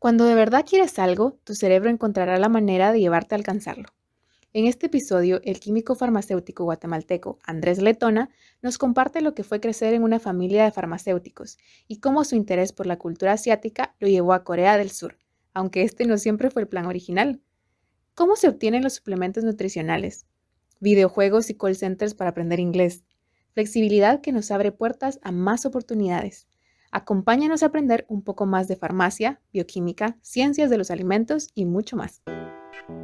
Cuando de verdad quieres algo, tu cerebro encontrará la manera de llevarte a alcanzarlo. En este episodio, el químico farmacéutico guatemalteco Andrés Letona nos comparte lo que fue crecer en una familia de farmacéuticos y cómo su interés por la cultura asiática lo llevó a Corea del Sur, aunque este no siempre fue el plan original. ¿Cómo se obtienen los suplementos nutricionales? Videojuegos y call centers para aprender inglés. Flexibilidad que nos abre puertas a más oportunidades. Acompáñanos a aprender un poco más de farmacia, bioquímica, ciencias de los alimentos y mucho más.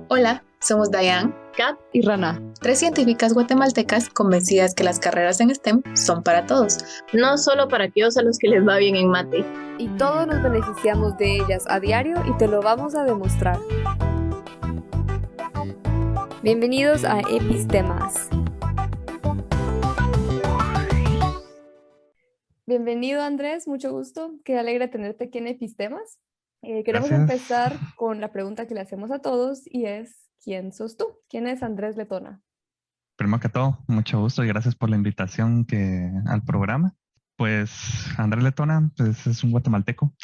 Hola, somos Dayan, Kat y Rana, tres científicas guatemaltecas convencidas que las carreras en STEM son para todos, no solo para aquellos a los que les va bien en mate. Y todos nos beneficiamos de ellas a diario y te lo vamos a demostrar. Bienvenidos a Epistemas. Bienvenido Andrés, mucho gusto. Qué alegre tenerte aquí en Epistemas. Queremos Gracias. empezar con la pregunta que le hacemos a todos y es, ¿quién sos tú? ¿Quién es Andrés Letona? Primero que todo, mucho gusto y gracias por la invitación al programa. Pues Andrés Letona pues, es un guatemalteco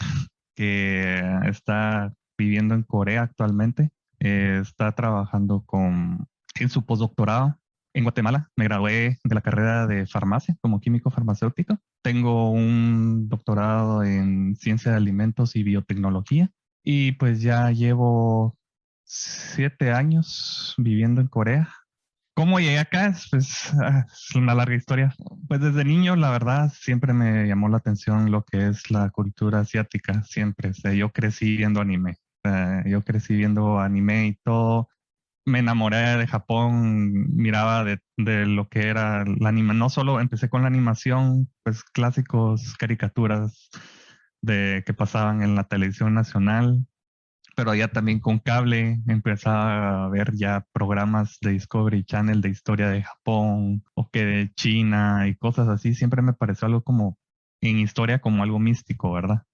que está viviendo en Corea actualmente. Está trabajando en su postdoctorado en Guatemala. Me gradué de la carrera de farmacia como químico farmacéutico. Tengo un doctorado en ciencia de alimentos y biotecnología. Y pues ya llevo 7 años viviendo en Corea. ¿Cómo llegué acá? Es una larga historia. Pues desde niño, la verdad, siempre me llamó la atención lo que es la cultura asiática, siempre. O sea, yo crecí viendo anime. Yo crecí viendo anime y todo. Me enamoré de Japón, miraba de lo que era el anime. No solo empecé con la animación, pues clásicos, caricaturas que pasaban en la televisión nacional, pero ya también con cable empezaba a ver ya programas de Discovery Channel de historia de Japón o que de China y cosas así. Siempre me pareció algo como en historia, como algo místico, ¿verdad?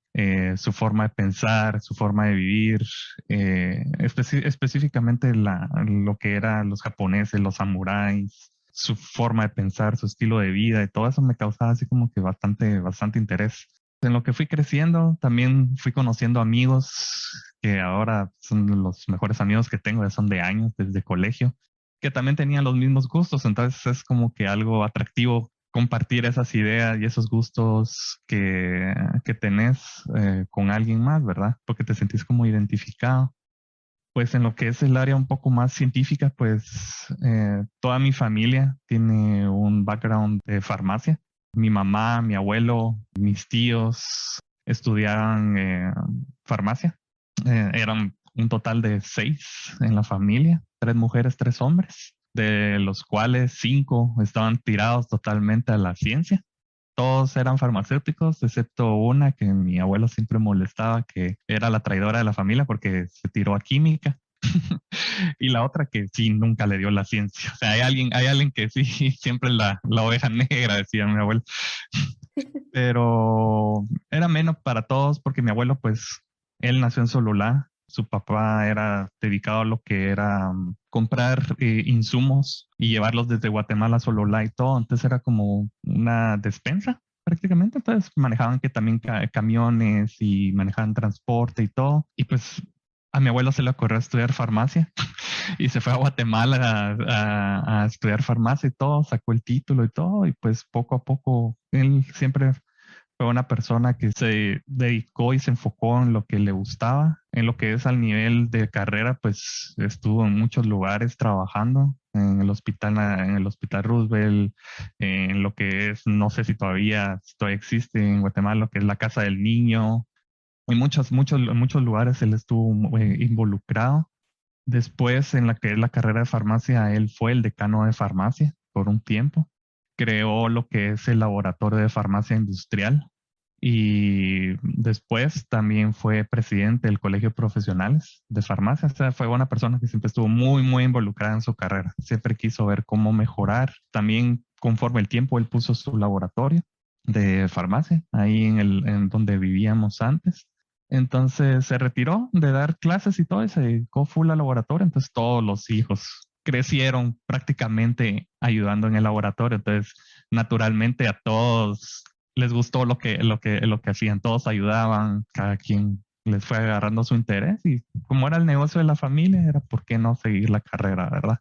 Su forma de pensar, su forma de vivir, específicamente lo que eran los japoneses, los samuráis, su forma de pensar, su estilo de vida y todo eso me causaba así como que bastante interés. En lo que fui creciendo, también fui conociendo amigos que ahora son los mejores amigos que tengo, ya son de años, desde colegio, que también tenían los mismos gustos. Entonces es como que algo atractivo compartir esas ideas y esos gustos que tenés con alguien más, ¿verdad? Porque te sentís como identificado. Pues en lo que es el área un poco más científica, pues toda mi familia tiene un background de farmacia. Mi mamá, mi abuelo, mis tíos estudiaban farmacia. Eran un total de 6 en la familia, 3 mujeres, 3 hombres, de los cuales 5 estaban tirados totalmente a la ciencia. Todos eran farmacéuticos, excepto una que mi abuelo siempre molestaba, que era la traidora de la familia porque se tiró a química. Y la otra que sí, nunca le dio la ciencia. O sea, hay alguien que sí, siempre la oveja negra, decía mi abuelo. Pero era menos para todos porque mi abuelo, pues, él nació en Sololá. Su papá era dedicado a lo que era comprar insumos y llevarlos desde Guatemala a Sololá y todo. Entonces era como una despensa prácticamente. Entonces manejaban que también camiones y manejaban transporte y todo. Y pues a mi abuelo se le ocurrió estudiar farmacia y se fue a Guatemala a estudiar farmacia y todo, sacó el título y todo. Y pues poco a poco él siempre fue una persona que se dedicó y se enfocó en lo que le gustaba, en lo que es al nivel de carrera, pues estuvo en muchos lugares trabajando, en el hospital Roosevelt, en lo que es, no sé si todavía existe en Guatemala, lo que es la Casa del Niño, en muchos lugares él estuvo involucrado. Después, en la que es la carrera de farmacia, él fue el decano de farmacia por un tiempo. Creó lo que es el laboratorio de farmacia industrial y después también fue presidente del Colegio de Profesionales de Farmacia. O sea, fue una persona que siempre estuvo muy involucrada en su carrera. Siempre quiso ver cómo mejorar. También conforme el tiempo, él puso su laboratorio de farmacia ahí en donde vivíamos antes. Entonces se retiró de dar clases y todo y se dedicó full al laboratorio. Entonces todos los hijos crecieron prácticamente ayudando en el laboratorio. Entonces, naturalmente a todos les gustó lo que hacían. Todos ayudaban, cada quien les fue agarrando su interés y como era el negocio de la familia, era por qué no seguir la carrera, ¿verdad?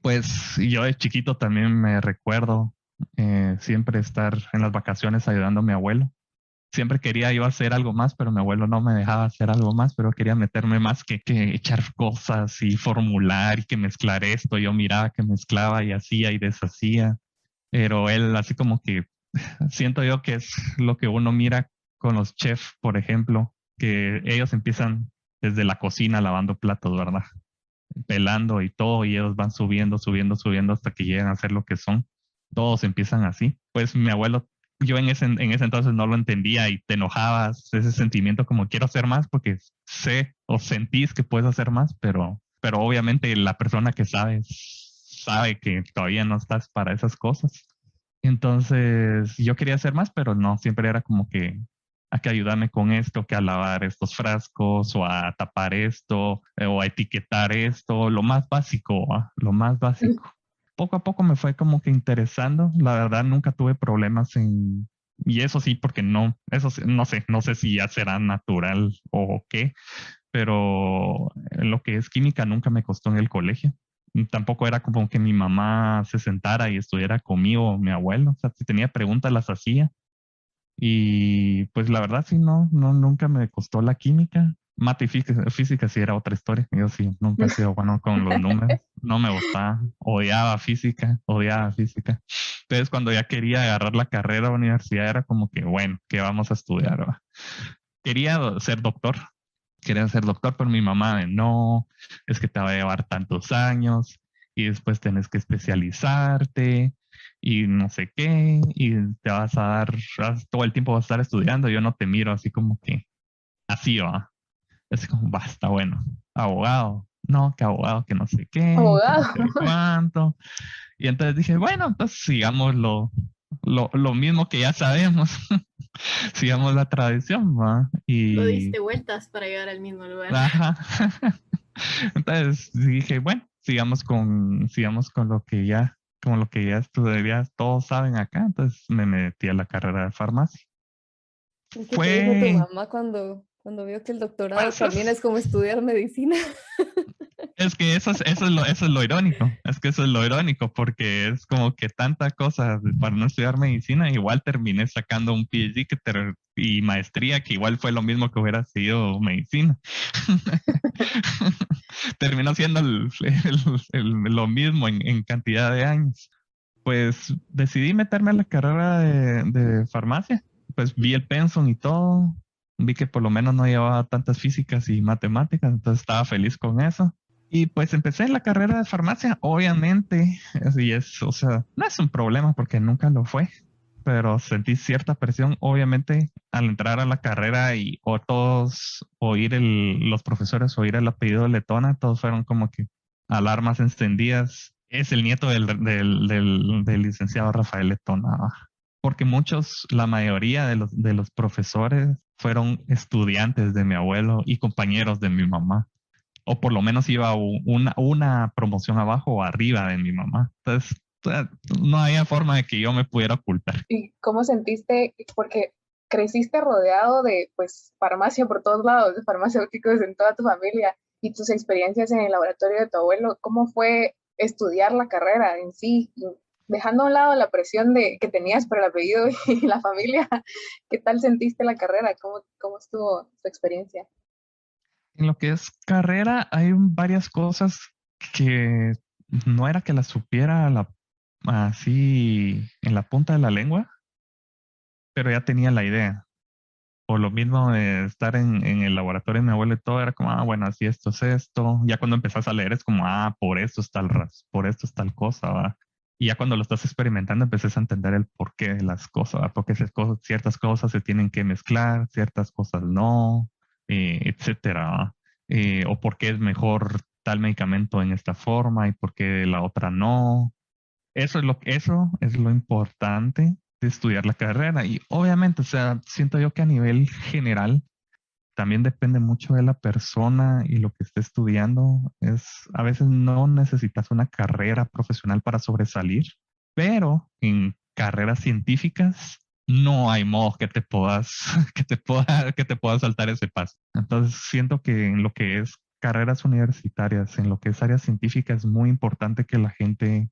Pues yo de chiquito también me recuerdo siempre estar en las vacaciones ayudando a mi abuelo. Siempre quería yo hacer algo más, pero mi abuelo no me dejaba hacer algo más, pero quería meterme más que echar cosas y formular y que mezclar esto. Yo miraba que mezclaba y hacía y deshacía, pero él así como que siento yo que es lo que uno mira con los chefs, por ejemplo, que ellos empiezan desde la cocina lavando platos, ¿verdad? Pelando y todo, y ellos van subiendo, subiendo, subiendo hasta que llegan a ser lo que son. Todos empiezan así. Pues mi abuelo, yo en ese entonces no lo entendía y te enojabas, ese sentimiento como quiero hacer más porque sé o sentís que puedes hacer más, pero obviamente la persona que sabe que todavía no estás para esas cosas. Entonces yo quería hacer más, pero no, siempre era como que hay que ayudarme con esto, que a lavar estos frascos o a tapar esto o a etiquetar esto, lo más básico, ¿va? Lo más básico. Poco a poco me fue como que interesando. La verdad nunca tuve problemas y eso sí, porque no, eso no sé si ya será natural o qué, pero lo que es química nunca me costó en el colegio. Tampoco era como que mi mamá se sentara y estuviera conmigo o mi abuelo. O sea, si tenía preguntas las hacía. Y pues la verdad sí, nunca me costó la química. Mate y física sí era otra historia. Yo sí, nunca he sido bueno con los números. No me gustaba. Odiaba física, odiaba física. Entonces cuando ya quería agarrar la carrera a la universidad era como que, bueno, ¿qué vamos a estudiar? ¿Va? Quería ser doctor. Quería ser doctor, pero mi mamá no, es que te va a llevar tantos años y después tenés que especializarte y no sé qué, y te vas a dar, todo el tiempo vas a estar estudiando, yo no te miro así como que así va, es como basta, bueno, abogado, no, que abogado, que no sé qué, que no Abogado. sé cuánto, y entonces dije, bueno, entonces sigamos lo mismo que ya sabemos, sigamos la tradición, ¿va? Lo Y diste vueltas para llegar al mismo lugar. ajá. Entonces dije, bueno, sigamos con lo que ya, como lo que ya estudié, todos saben acá. Entonces me metí a la carrera de farmacia. ¿Y qué te dijo tu Fue, mamá cuando vio que el doctorado pues, también es como estudiar medicina? es que eso es lo irónico. Es que eso es lo irónico, porque es como que tanta cosa para no estudiar medicina, igual terminé sacando un PhD y maestría, que igual fue lo mismo que hubiera sido medicina. Terminó siendo lo mismo en cantidad de años. Pues decidí meterme a la carrera de farmacia. Pues vi el pensum y todo. Vi que por lo menos no llevaba tantas físicas y matemáticas, entonces estaba feliz con eso. Y pues empecé en la carrera de farmacia, obviamente, así es, o sea, no es un problema porque nunca lo fue, pero sentí cierta presión, obviamente, al entrar a la carrera y o todos oír los profesores oír el apellido de Letona, todos fueron como que alarmas encendidas. Es el nieto del licenciado Rafael Letona, ¿va? Porque la mayoría de los profesores fueron estudiantes de mi abuelo y compañeros de mi mamá, o por lo menos iba una promoción abajo o arriba de mi mamá. Entonces, no había forma de que yo me pudiera ocultar. ¿Y cómo sentiste? Porque creciste rodeado de, pues, farmacia por todos lados, de farmacéuticos en toda tu familia y tus experiencias en el laboratorio de tu abuelo. ¿Cómo fue estudiar la carrera en sí? Y dejando a un lado la presión que tenías por el apellido y la familia, ¿qué tal sentiste la carrera? ¿Cómo estuvo tu experiencia? En lo que es carrera, hay varias cosas que no era que las supiera así en la punta de la lengua, pero ya tenía la idea. Por lo mismo de estar en el laboratorio de mi abuelo y todo, era como, bueno, así esto es esto. Ya cuando empezás a leer es como, por esto es por esto es tal cosa, ¿va? Y ya cuando lo estás experimentando empiezas a entender el porqué de las cosas, ¿va? Porque ciertas cosas se tienen que mezclar, ciertas cosas no, etcétera, ¿va? O por qué es mejor tal medicamento en esta forma y por qué la otra no. Eso es lo importante de estudiar la carrera. Y obviamente, o sea, siento yo que a nivel general también depende mucho de la persona y lo que esté estudiando. A veces no necesitas una carrera profesional para sobresalir, pero en carreras científicas no hay modo que te puedas, que te puedas saltar ese paso. Entonces siento que en lo que es carreras universitarias, en lo que es área científica, es muy importante que la gente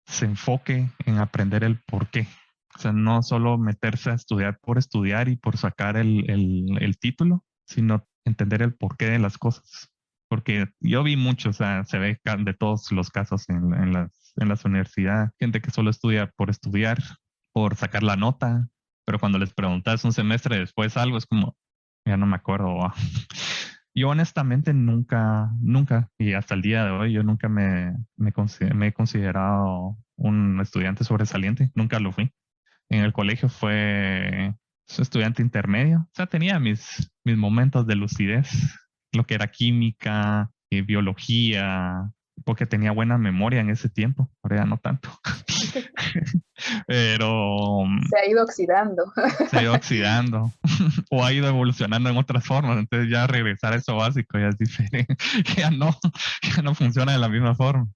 se enfoque en aprender el por qué. O sea, no solo meterse a estudiar por estudiar y por sacar el título, sino entender el porqué de las cosas. Porque yo vi mucho, o sea, se ve de todos los casos en las universidades, gente que solo estudia por estudiar, por sacar la nota, pero cuando les preguntas un semestre después algo, es como, ya no me acuerdo. Yo honestamente nunca, y hasta el día de hoy, yo nunca me he considerado un estudiante sobresaliente, nunca lo fui. En el colegio fue estudiante intermedio, o sea, tenía mis momentos de lucidez, lo que era química, biología, porque tenía buena memoria en ese tiempo, ahora ya no tanto. Pero Se ha ido oxidando. se ha ido oxidando o ha ido evolucionando en otras formas, entonces ya regresar a eso básico ya es diferente, ya no funciona de la misma forma.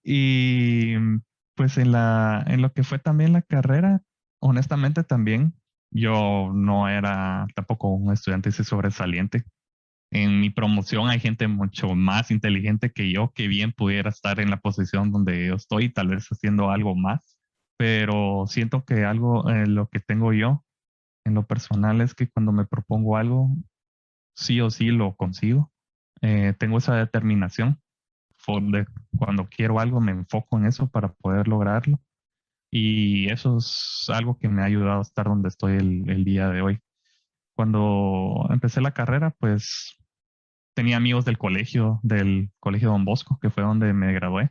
Y pues en lo que fue también la carrera, honestamente también yo no era tampoco un estudiante ese sobresaliente. En mi promoción hay gente mucho más inteligente que yo que bien pudiera estar en la posición donde yo estoy, tal vez haciendo algo más, pero siento que algo, lo que tengo yo en lo personal es que cuando me propongo algo, sí o sí lo consigo. Tengo esa determinación. Cuando quiero algo, me enfoco en eso para poder lograrlo. Y eso es algo que me ha ayudado a estar donde estoy el día de hoy. Cuando empecé la carrera, pues tenía amigos del colegio Don Bosco, que fue donde me gradué.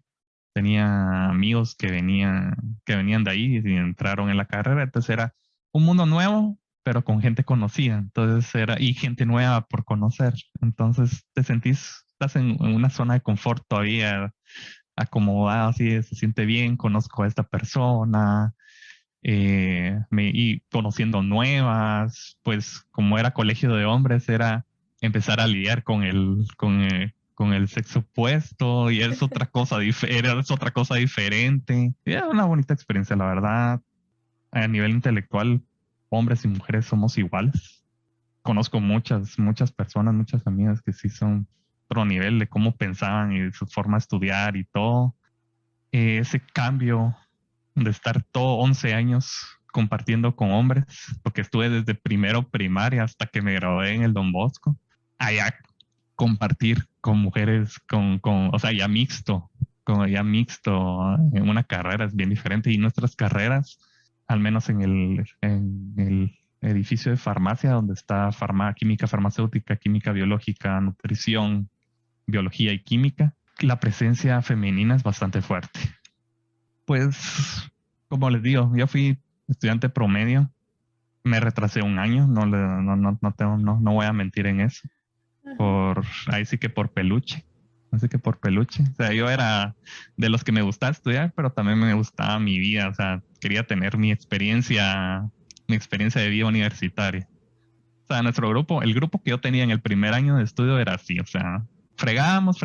Tenía amigos que venían de ahí y entraron en la carrera. Entonces era un mundo nuevo, pero con gente conocida. Entonces y gente nueva por conocer. Entonces estás en una zona de confort todavía acomodado, así se siente bien, conozco a esta persona, y conociendo nuevas, pues como era colegio de hombres, era empezar a lidiar con el sexo opuesto y es otra cosa, es otra cosa diferente. Y era una bonita experiencia, la verdad. A nivel intelectual, hombres y mujeres somos iguales. Conozco muchas personas, muchas amigas que sí son otro nivel de cómo pensaban y su forma de estudiar y todo. Ese cambio de estar todo 11 años compartiendo con hombres, porque estuve desde primero primaria hasta que me gradué en el Don Bosco, allá compartir con mujeres, o sea, ya mixto en una carrera es bien diferente y nuestras carreras, al menos en el edificio de farmacia donde está química farmacéutica, química biológica, nutrición, biología y química, la presencia femenina es bastante fuerte. Pues, como les digo, yo fui estudiante promedio, me retrasé un año, no voy a mentir en eso. Ahí sí que por peluche, así que por peluche. O sea, yo era de los que me gustaba estudiar, pero también me gustaba mi vida, o sea, quería tener mi experiencia de vida universitaria. O sea, el grupo que yo tenía en el primer año de estudio era así, o sea, fregábamos,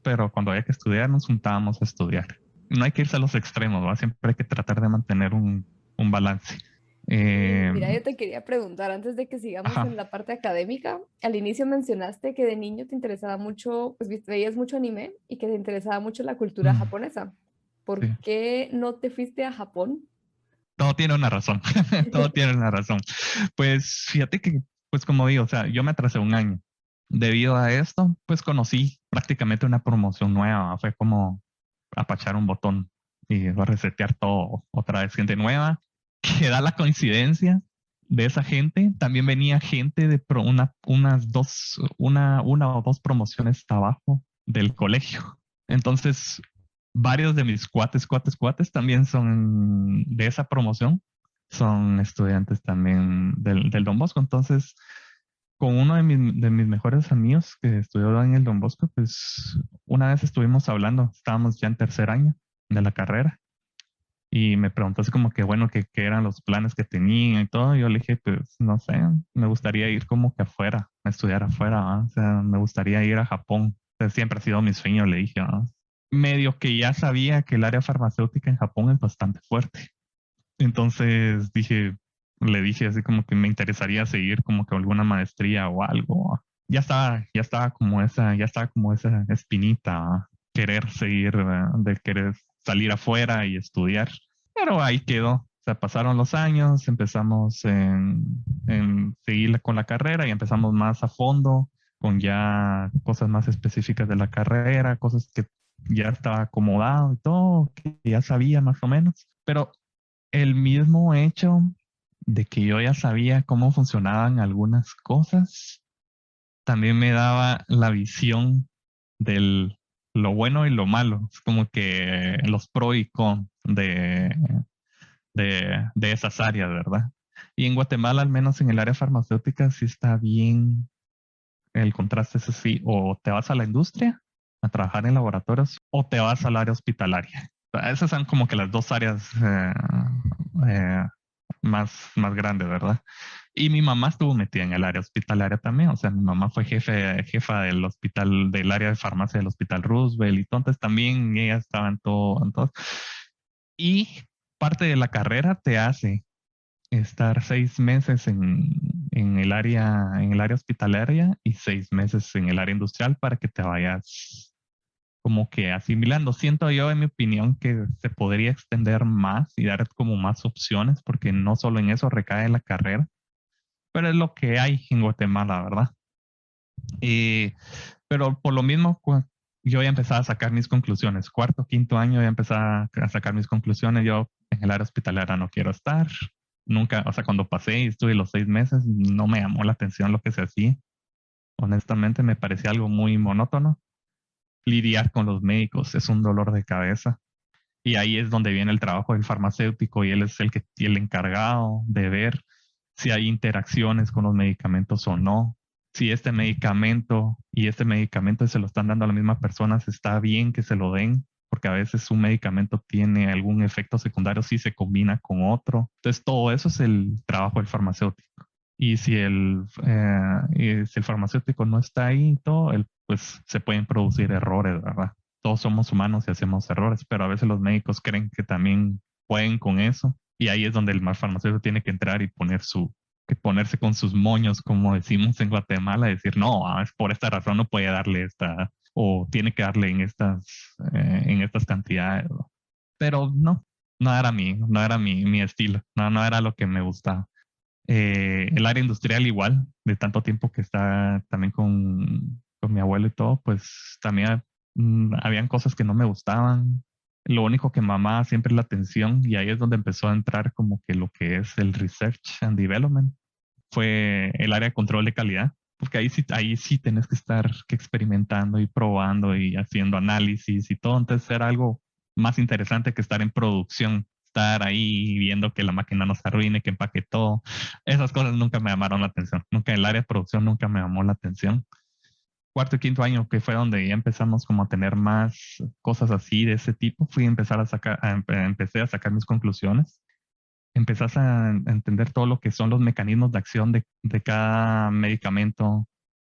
pero cuando había que estudiar nos juntábamos a estudiar. No hay que irse a los extremos, ¿va? Siempre hay que tratar de mantener un balance. Mira, yo te quería preguntar, antes de que sigamos Ajá, en la parte académica, al inicio mencionaste que de niño te interesaba mucho, pues veías mucho anime y que te interesaba mucho la cultura mm, japonesa. ¿Por sí. qué no te fuiste a Japón? Todo tiene una razón, todo tiene una razón. Pues fíjate que, pues como digo, o sea, yo me atrasé un año. Debido a esto, pues conocí prácticamente una promoción nueva. Fue como apachar un botón y resetear todo otra vez, gente nueva. Que da la coincidencia de esa gente. También venía gente de una o dos promociones abajo del colegio. Entonces, varios de mis cuates también son de esa promoción. Son estudiantes también del Don Bosco. Entonces, con uno de mis mejores amigos que estudió en el Don Bosco, pues una vez estuvimos hablando, estábamos ya en tercer año de la carrera y me preguntó así como que, bueno, qué eran los planes que tenía y todo. Y yo le dije, pues no sé, me gustaría ir como que afuera, a estudiar afuera, ¿va? O sea, me gustaría ir a Japón. O sea, siempre ha sido mi sueño, le dije, ¿va? Medio que ya sabía que el área farmacéutica en Japón es bastante fuerte. Entonces dije, le dije así como que me interesaría seguir como que alguna maestría o algo. Ya estaba como esa espinita, querer seguir, de querer salir afuera y estudiar. Pero ahí quedó. O sea, pasaron los años, empezamos en seguir con la carrera y empezamos más a fondo con ya cosas más específicas de la carrera, cosas que ya estaba acomodado y todo, que ya sabía más o menos. Pero el mismo hecho de que yo ya sabía cómo funcionaban algunas cosas, también me daba la visión del lo bueno y lo malo. Es como que los pro y con de esas áreas, ¿verdad? Y en Guatemala, al menos en el área farmacéutica, sí está bien el contraste es así, o te vas a la industria a trabajar en laboratorios o te vas al área hospitalaria. O sea, esas son como que las dos áreas eh, más grandes, ¿verdad? Y mi mamá estuvo metida en el área hospitalaria también. O sea, mi mamá fue jefa del hospital, del área de farmacia del Hospital Roosevelt y entonces también ella estaba en todo, en todo. Y parte de la carrera te hace estar 6 meses en el área hospitalaria y 6 meses en el área industrial para que te vayas como que asimilando. Siento yo, en mi opinión, que se podría extender más y dar como más opciones, porque no solo en eso recae la carrera, pero es lo que hay en Guatemala, ¿verdad? Pero por lo mismo, yo ya empezaba a sacar mis conclusiones. Cuarto, quinto año ya empezaba a sacar mis conclusiones. Yo en el área hospitalaria no quiero estar. Nunca, o sea, cuando pasé y estuve los 6 meses, no me llamó la atención lo que se hacía. Honestamente, me parecía algo muy monótono. Lidiar con los médicos es un dolor de cabeza. Y ahí es donde viene el trabajo del farmacéutico y él es el encargado de ver si hay interacciones con los medicamentos o no. Si este medicamento y este medicamento se lo están dando a las mismas personas, está bien que se lo den, porque a veces un medicamento tiene algún efecto secundario si se combina con otro. Entonces, todo eso es el trabajo del farmacéutico. Y si el farmacéutico no está ahí, pues se pueden producir errores, ¿verdad? Todos somos humanos y hacemos errores, pero a veces los médicos creen que también pueden con eso. Y ahí es donde el farmacéutico tiene que entrar y ponerse con sus moños, como decimos en Guatemala, decir, no, es por esta razón no puede darle esta, o tiene que darle en estas cantidades. Pero no era mi estilo, no era lo que me gustaba. El área industrial igual, de tanto tiempo que está también con mi abuelo y todo, pues también habían cosas que no me gustaban. Lo único que me amaba siempre es la atención y ahí es donde empezó a entrar como que lo que es el Research and Development. Fue el área de control de calidad, porque ahí sí tenés que estar experimentando y probando y haciendo análisis y todo. Entonces era algo más interesante que estar en producción, estar ahí viendo que la máquina no se arruine, que empaque todo. Esas cosas nunca me llamaron la atención. Nunca el área de producción nunca me llamó la atención. Cuarto y quinto año, que fue donde ya empezamos como a tener más cosas así de ese tipo, empecé a sacar mis conclusiones. Empezás a entender todo lo que son los mecanismos de acción de cada medicamento.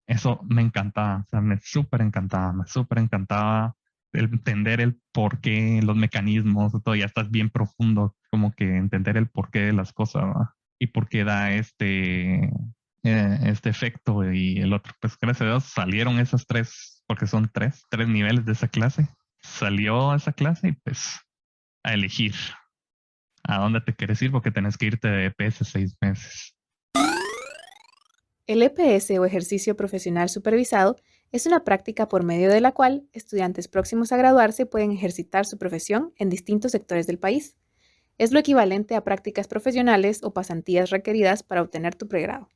Eso me encantaba, o sea, me súper encantaba entender el porqué, los mecanismos, todo, ya estás bien profundo, como que entender el porqué de las cosas, ¿verdad? Y por qué da este efecto y el otro. Pues gracias a Dios salieron esas tres, porque son tres niveles de esa clase. Salió esa clase y pues a elegir a dónde te quieres ir porque tenés que irte de EPS 6 meses. El EPS o ejercicio profesional supervisado es una práctica por medio de la cual estudiantes próximos a graduarse pueden ejercitar su profesión en distintos sectores del país. Es lo equivalente a prácticas profesionales o pasantías requeridas para obtener tu pregrado.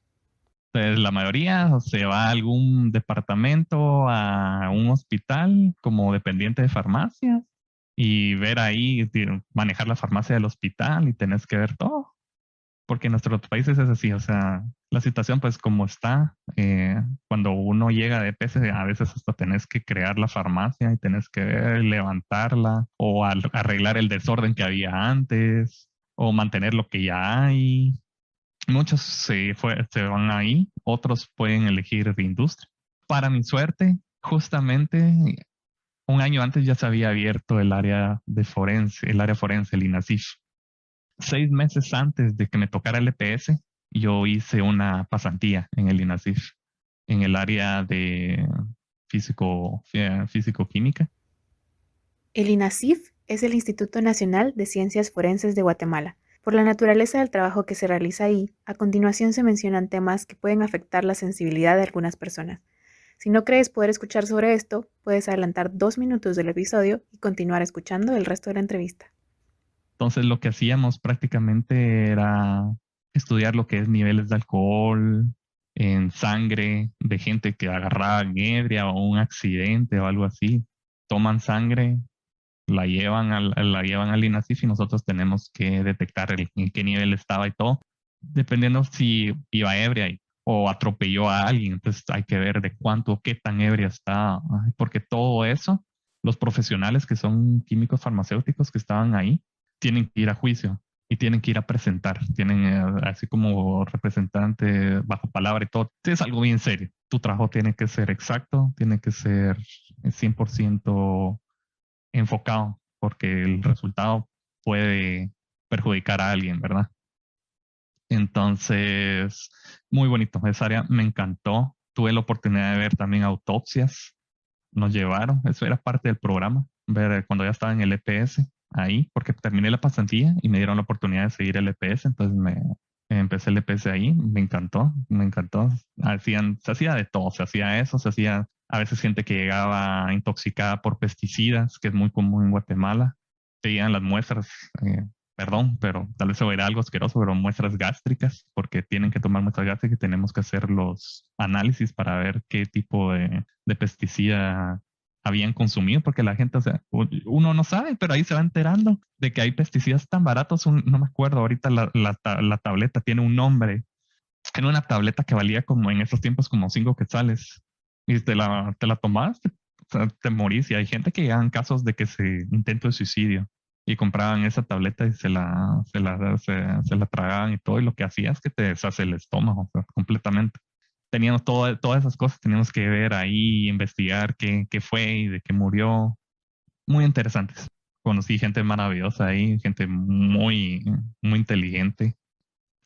Entonces, la mayoría se va a algún departamento, a un hospital como dependiente de farmacia y ver ahí, manejar la farmacia del hospital y tenés que ver todo. Porque en nuestros países es así, o sea, la situación pues como está, cuando uno llega de EPS, a veces hasta tenés que crear la farmacia y tenés que levantarla o arreglar el desorden que había antes o mantener lo que ya hay. Muchos se van ahí, otros pueden elegir de industria. Para mi suerte, justamente un año antes ya se había abierto el área forense, el INASIF. 6 meses antes de que me tocara el EPS, yo hice una pasantía en el INASIF, en el área de físico-química. El INASIF es el Instituto Nacional de Ciencias Forenses de Guatemala. Por la naturaleza del trabajo que se realiza ahí, a continuación se mencionan temas que pueden afectar la sensibilidad de algunas personas. Si no crees poder escuchar sobre esto, puedes adelantar 2 minutos del episodio y continuar escuchando el resto de la entrevista. Entonces lo que hacíamos prácticamente era estudiar lo que es niveles de alcohol en sangre de gente que agarraba ebria o un accidente o algo así. Toman sangre, la llevan al INASIF y nosotros tenemos que detectar en qué nivel estaba y todo, dependiendo si iba ebria o atropelló a alguien. Entonces hay que ver de cuánto, qué tan ebria está, porque todo eso, los profesionales que son químicos farmacéuticos que estaban ahí, tienen que ir a juicio y tienen que ir a presentar, tienen así como representante bajo palabra y todo. Es algo bien serio. Tu trabajo tiene que ser exacto, tiene que ser 100% enfocado, porque el resultado puede perjudicar a alguien, ¿verdad? Entonces, muy bonito. Esa área me encantó. Tuve la oportunidad de ver también autopsias. Nos llevaron, eso era parte del programa, ver cuando ya estaba en el EPS ahí, porque terminé la pasantía y me dieron la oportunidad de seguir el EPS, entonces empecé el EPS ahí, me encantó, me encantó. Se hacía de todo, se hacía eso, se hacía a veces gente que llegaba intoxicada por pesticidas, que es muy común en Guatemala. Seguían las muestras, perdón, pero tal vez se oirá algo asqueroso, pero muestras gástricas, porque tienen que tomar muestras gástricas y tenemos que hacer los análisis para ver qué tipo de pesticida habían consumido, porque la gente, o sea, uno no sabe, pero ahí se va enterando de que hay pesticidas tan baratos. No me acuerdo, ahorita la tableta tiene un nombre. Era una tableta que valía como en esos tiempos como 5 quetzales y te la tomabas, o sea, te morís. Y hay gente que llegan casos de que se intento de suicidio y compraban esa tableta y se la tragaban y todo, y lo que hacía es que te deshace el estómago, o sea, completamente. Teníamos todas esas cosas, teníamos que ver ahí, investigar qué fue y de qué murió. Muy interesantes. Conocí gente maravillosa ahí, gente muy, muy inteligente.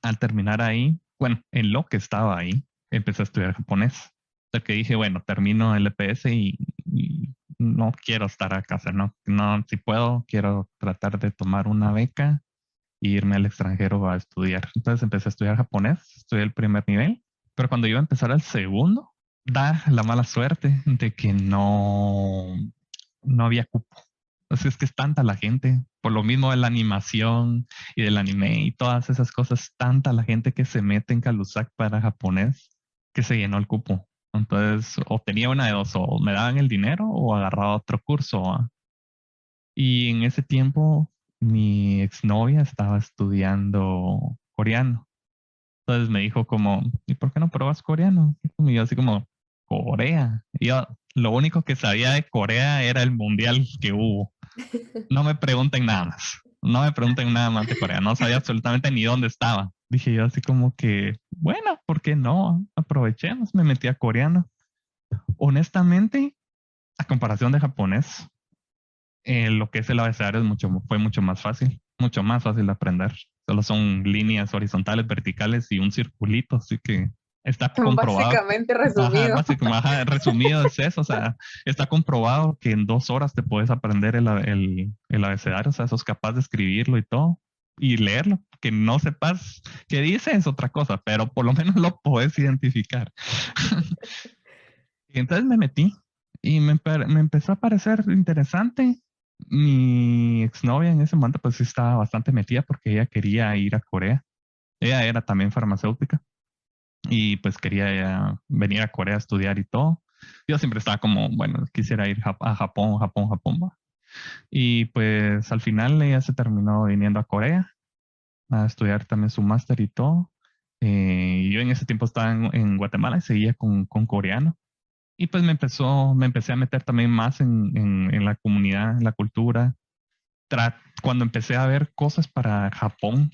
Al terminar ahí, bueno, en lo que estaba ahí, empecé a estudiar japonés. Porque dije, bueno, termino el EPS y no quiero estar a casa, no, si puedo, quiero tratar de tomar una beca e irme al extranjero a estudiar. Entonces empecé a estudiar japonés, estudié el primer nivel, pero cuando iba a empezar el segundo, da la mala suerte de que no había cupo. Entonces es que es tanta la gente, por lo mismo de la animación y del anime y todas esas cosas, tanta la gente que se mete en Calusac para japonés que se llenó el cupo. Entonces, o tenía una de dos, o me daban el dinero o agarraba otro curso. Y en ese tiempo, mi exnovia estaba estudiando coreano. Entonces me dijo como, ¿y por qué no pruebas coreano? Y yo así como, Corea. Y yo, lo único que sabía de Corea era el mundial que hubo. No me pregunten nada más. No me pregunten nada más de Corea. No sabía absolutamente ni dónde estaba. Dije yo así como que, bueno, ¿por qué no? Aprovechemos. Me metí a coreano. Honestamente, a comparación de japonés, lo que es el abecedario fue mucho más fácil de aprender. Solo son líneas horizontales, verticales y un circulito, así que está comprobado. Básicamente resumido. Resumido es eso, o sea, está comprobado que en 2 horas te puedes aprender el abecedario, o sea, sos capaz de escribirlo y todo, y leerlo. Que no sepas qué dice es otra cosa, pero por lo menos lo puedes identificar. Y entonces me metí y me empezó a parecer interesante. Mi exnovia en ese momento pues sí estaba bastante metida porque ella quería ir a Corea. Ella era también farmacéutica y pues quería venir a Corea a estudiar y todo. Yo siempre estaba como, bueno, quisiera ir a Japón, va. Y pues al final ella se terminó viniendo a Corea a estudiar también su máster y todo. Yo en ese tiempo estaba en Guatemala y seguía con coreano. Y pues me empecé a meter también más en la comunidad, en la cultura. Cuando empecé a ver cosas para Japón,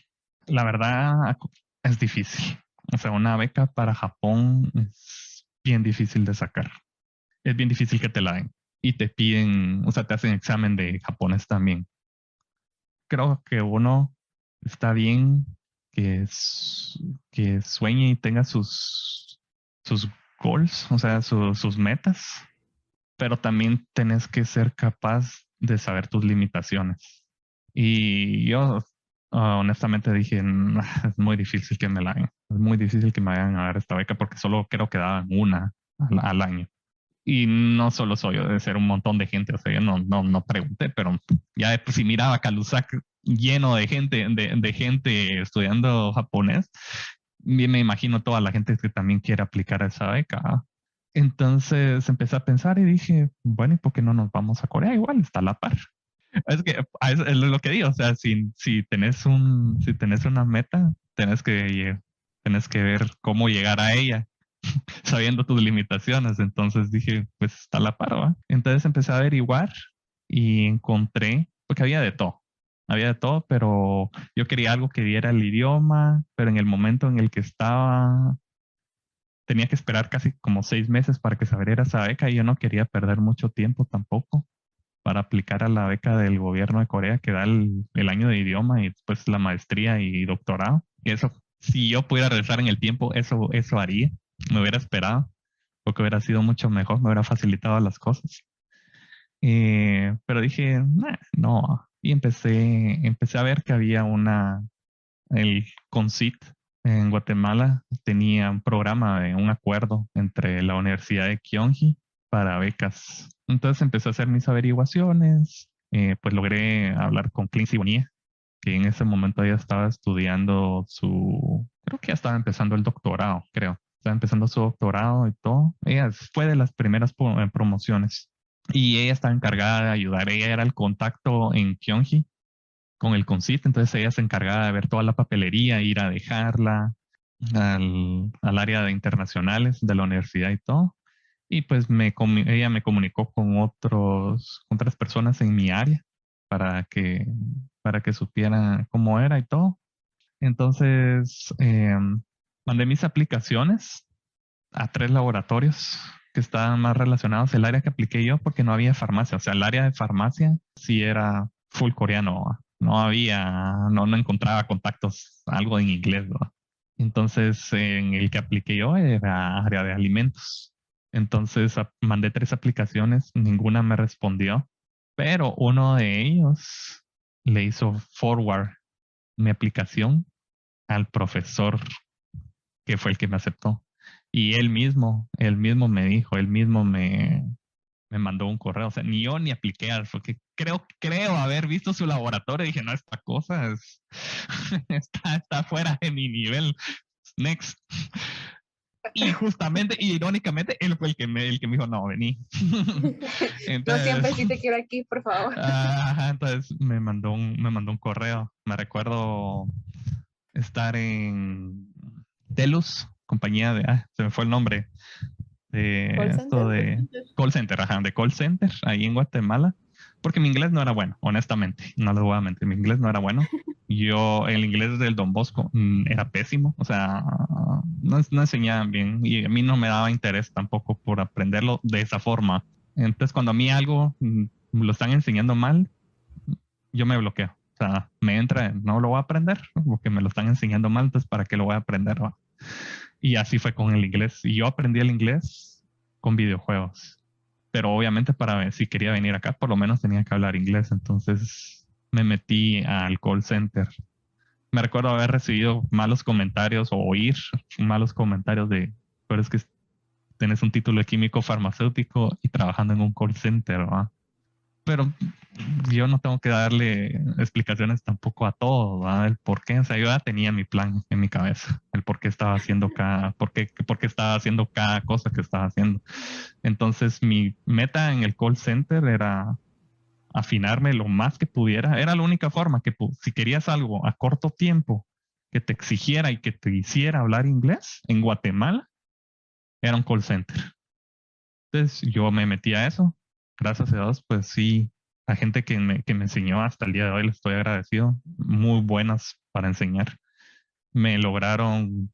la verdad es difícil. O sea, una beca para Japón es bien difícil de sacar. Es bien difícil que te la den. Y te piden, o sea, te hacen examen de japonés también. Creo que uno está bien que sueñe y tenga sus goals, o sea, sus metas, pero también tenés que ser capaz de saber tus limitaciones. Y yo honestamente dije, es muy difícil que me la hagan, es muy difícil que me vayan a dar esta beca porque solo creo que daban una al año. Y no solo soy yo, debe ser un montón de gente. O sea, yo no pregunté, pero ya de por sí miraba Calusac lleno de gente estudiando japonés. Bien, me imagino toda la gente que también quiere aplicar a esa beca. Entonces empecé a pensar y dije, bueno, ¿y por qué no nos vamos a Corea? Igual está a la par. Es que es lo que digo, o sea, si tenés una meta, tenés que ver cómo llegar a ella sabiendo tus limitaciones. Entonces dije, pues está la par, ¿va? Entonces empecé a averiguar y encontré, porque había de todo, pero yo quería algo que diera el idioma, pero en el momento en el que estaba, tenía que esperar casi como 6 meses para que se abriera esa beca y yo no quería perder mucho tiempo tampoco para aplicar a la beca del gobierno de Corea que da el año de idioma y después la maestría y doctorado. Y eso, si yo pudiera regresar en el tiempo, eso haría. Me hubiera esperado porque hubiera sido mucho mejor, me hubiera facilitado las cosas. Pero dije, "Nah, no." Y empecé a ver que había el CONCYT en Guatemala tenía un programa de un acuerdo entre la Universidad de Kyunghee para becas. Entonces empecé a hacer mis averiguaciones, pues logré hablar con Clincy Bonilla, que en ese momento ella estaba estudiando creo que ya estaba empezando el doctorado, creo. Estaba empezando su doctorado y todo. Ella fue de las primeras promociones y ella estaba encargada de ayudar. Ella era el contacto en Kyunghee con el CONCYT, entonces ella se encargaba de ver toda la papelería, ir a dejarla al área de internacionales de la universidad y todo. Y pues ella me comunicó con otras personas en mi área para que supiera cómo era y todo. Entonces, mandé mis aplicaciones a 3 laboratorios que estaban más relacionados al área que apliqué yo porque no había farmacia. O sea, el área de farmacia sí era full coreano. No encontraba contactos, algo en inglés, ¿no? Entonces, en el que apliqué yo era área de alimentos. Entonces, mandé 3 aplicaciones, ninguna me respondió, pero uno de ellos le hizo forward mi aplicación al profesor que fue el que me aceptó. Y él mismo me dijo, él mismo me mandó un correo. O sea, ni yo ni apliqué, porque creo haber visto su laboratorio y dije, no, esta cosa está fuera de mi nivel. Next. Y justamente, y irónicamente, él fue el que me dijo, no, vení. No siempre sí te quiero aquí, por favor. Entonces me mandó un correo. Me recuerdo estar en Telus, compañía se me fue el nombre, de ¿Call esto center? de call center, de call center, ahí en Guatemala, porque mi inglés no era bueno, honestamente, no les voy a mentir, mi inglés no era bueno. El inglés del Don Bosco era pésimo, o sea, no enseñaban bien y a mí no me daba interés tampoco por aprenderlo de esa forma. Entonces, cuando a mí algo lo están enseñando mal, yo me bloqueo. O sea, me entra, no lo voy a aprender porque me lo están enseñando mal, entonces ¿para qué lo voy a aprender? ¿Va? Y así fue con el inglés. Y yo aprendí el inglés con videojuegos. Pero obviamente si quería venir acá, por lo menos tenía que hablar inglés. Entonces me metí al call center. Me recuerdo haber recibido malos comentarios o oír malos comentarios pero es que tenés un título de químico farmacéutico y trabajando en un call center, ¿va? Pero yo no tengo que darle explicaciones tampoco a todo, ¿verdad? El por qué. O sea, yo ya tenía mi plan en mi cabeza, el por qué estaba haciendo por qué estaba haciendo cada cosa que estaba haciendo. Entonces, mi meta en el call center era afinarme lo más que pudiera. Era la única forma si querías algo a corto tiempo que te exigiera y que te hiciera hablar inglés en Guatemala, era un call center. Entonces, yo me metí a eso. Gracias a Dios, pues sí, la gente que me enseñó hasta el día de hoy, les estoy agradecido. Muy buenas para enseñar. Me lograron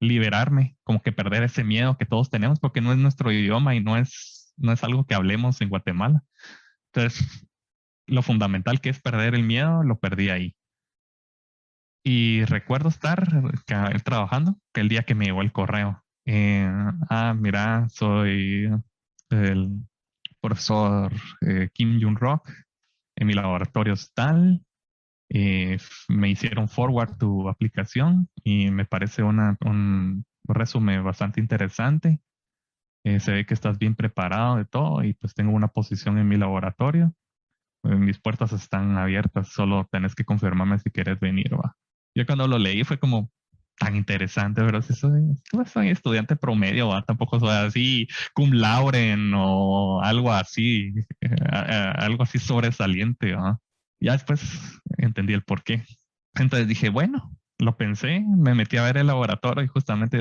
liberarme, como que perder ese miedo que todos tenemos, porque no es nuestro idioma y no es algo que hablemos en Guatemala. Entonces, lo fundamental que es perder el miedo, lo perdí ahí. Y recuerdo estar trabajando que el día que me llegó el correo. Mira, soy el profesor Kim Jun-rock. En mi laboratorio es tal. Me hicieron forward tu aplicación y me parece un resumen bastante interesante. Se ve que estás bien preparado de todo y pues tengo una posición en mi laboratorio. Mis puertas están abiertas, solo tenés que confirmarme si quieres venir, va. Yo cuando lo leí fue como tan interesante, pero si soy estudiante promedio, va, tampoco soy así cum laude o algo así sobresaliente, va. Ya después entendí el por qué. Entonces dije, bueno, lo pensé, me metí a ver el laboratorio y justamente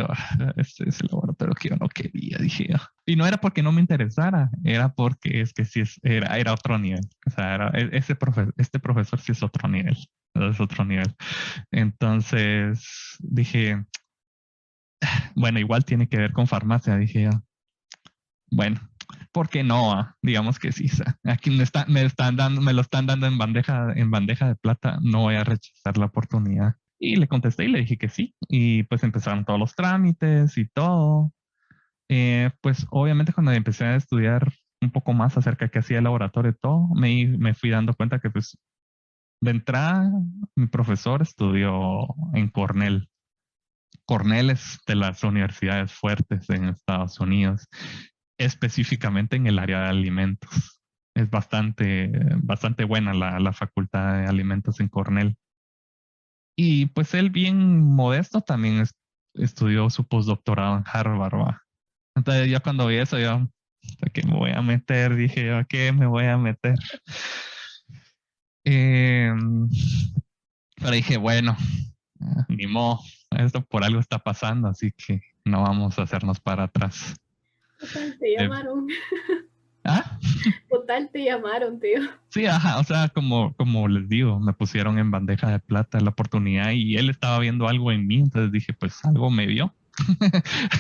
este es el laboratorio que yo no quería, dije. Y no era porque no me interesara, era porque es que sí era otro nivel. O sea, este profesor sí es otro nivel, es otro nivel. Entonces dije, bueno, igual tiene que ver con farmacia, dije yo. Bueno, ¿por qué no? Digamos que sí. Aquí me lo están dando en bandeja de plata. No voy a rechazar la oportunidad. Y le contesté y le dije que sí. Y pues empezaron todos los trámites y todo. Pues obviamente cuando empecé a estudiar un poco más acerca de qué hacía el laboratorio y todo, me fui dando cuenta que pues de entrada mi profesor estudió en Cornell. Cornell es de las universidades fuertes en Estados Unidos, específicamente en el área de alimentos. Es bastante buena la facultad de alimentos en Cornell. Y pues él bien modesto también estudió su postdoctorado en Harvard, ¿va? Entonces yo cuando vi eso, yo, ¿a qué me voy a meter? Dije yo, ¿a qué me voy a meter? Eh, pero dije, bueno, ni modo, esto por algo está pasando, así que no vamos a hacernos para atrás. Total, te llamaron. ¿Ah? Total, te llamaron, tío. Sí, ajá, o sea, como les digo, me pusieron en bandeja de plata la oportunidad y él estaba viendo algo en mí, entonces dije, pues algo me vio,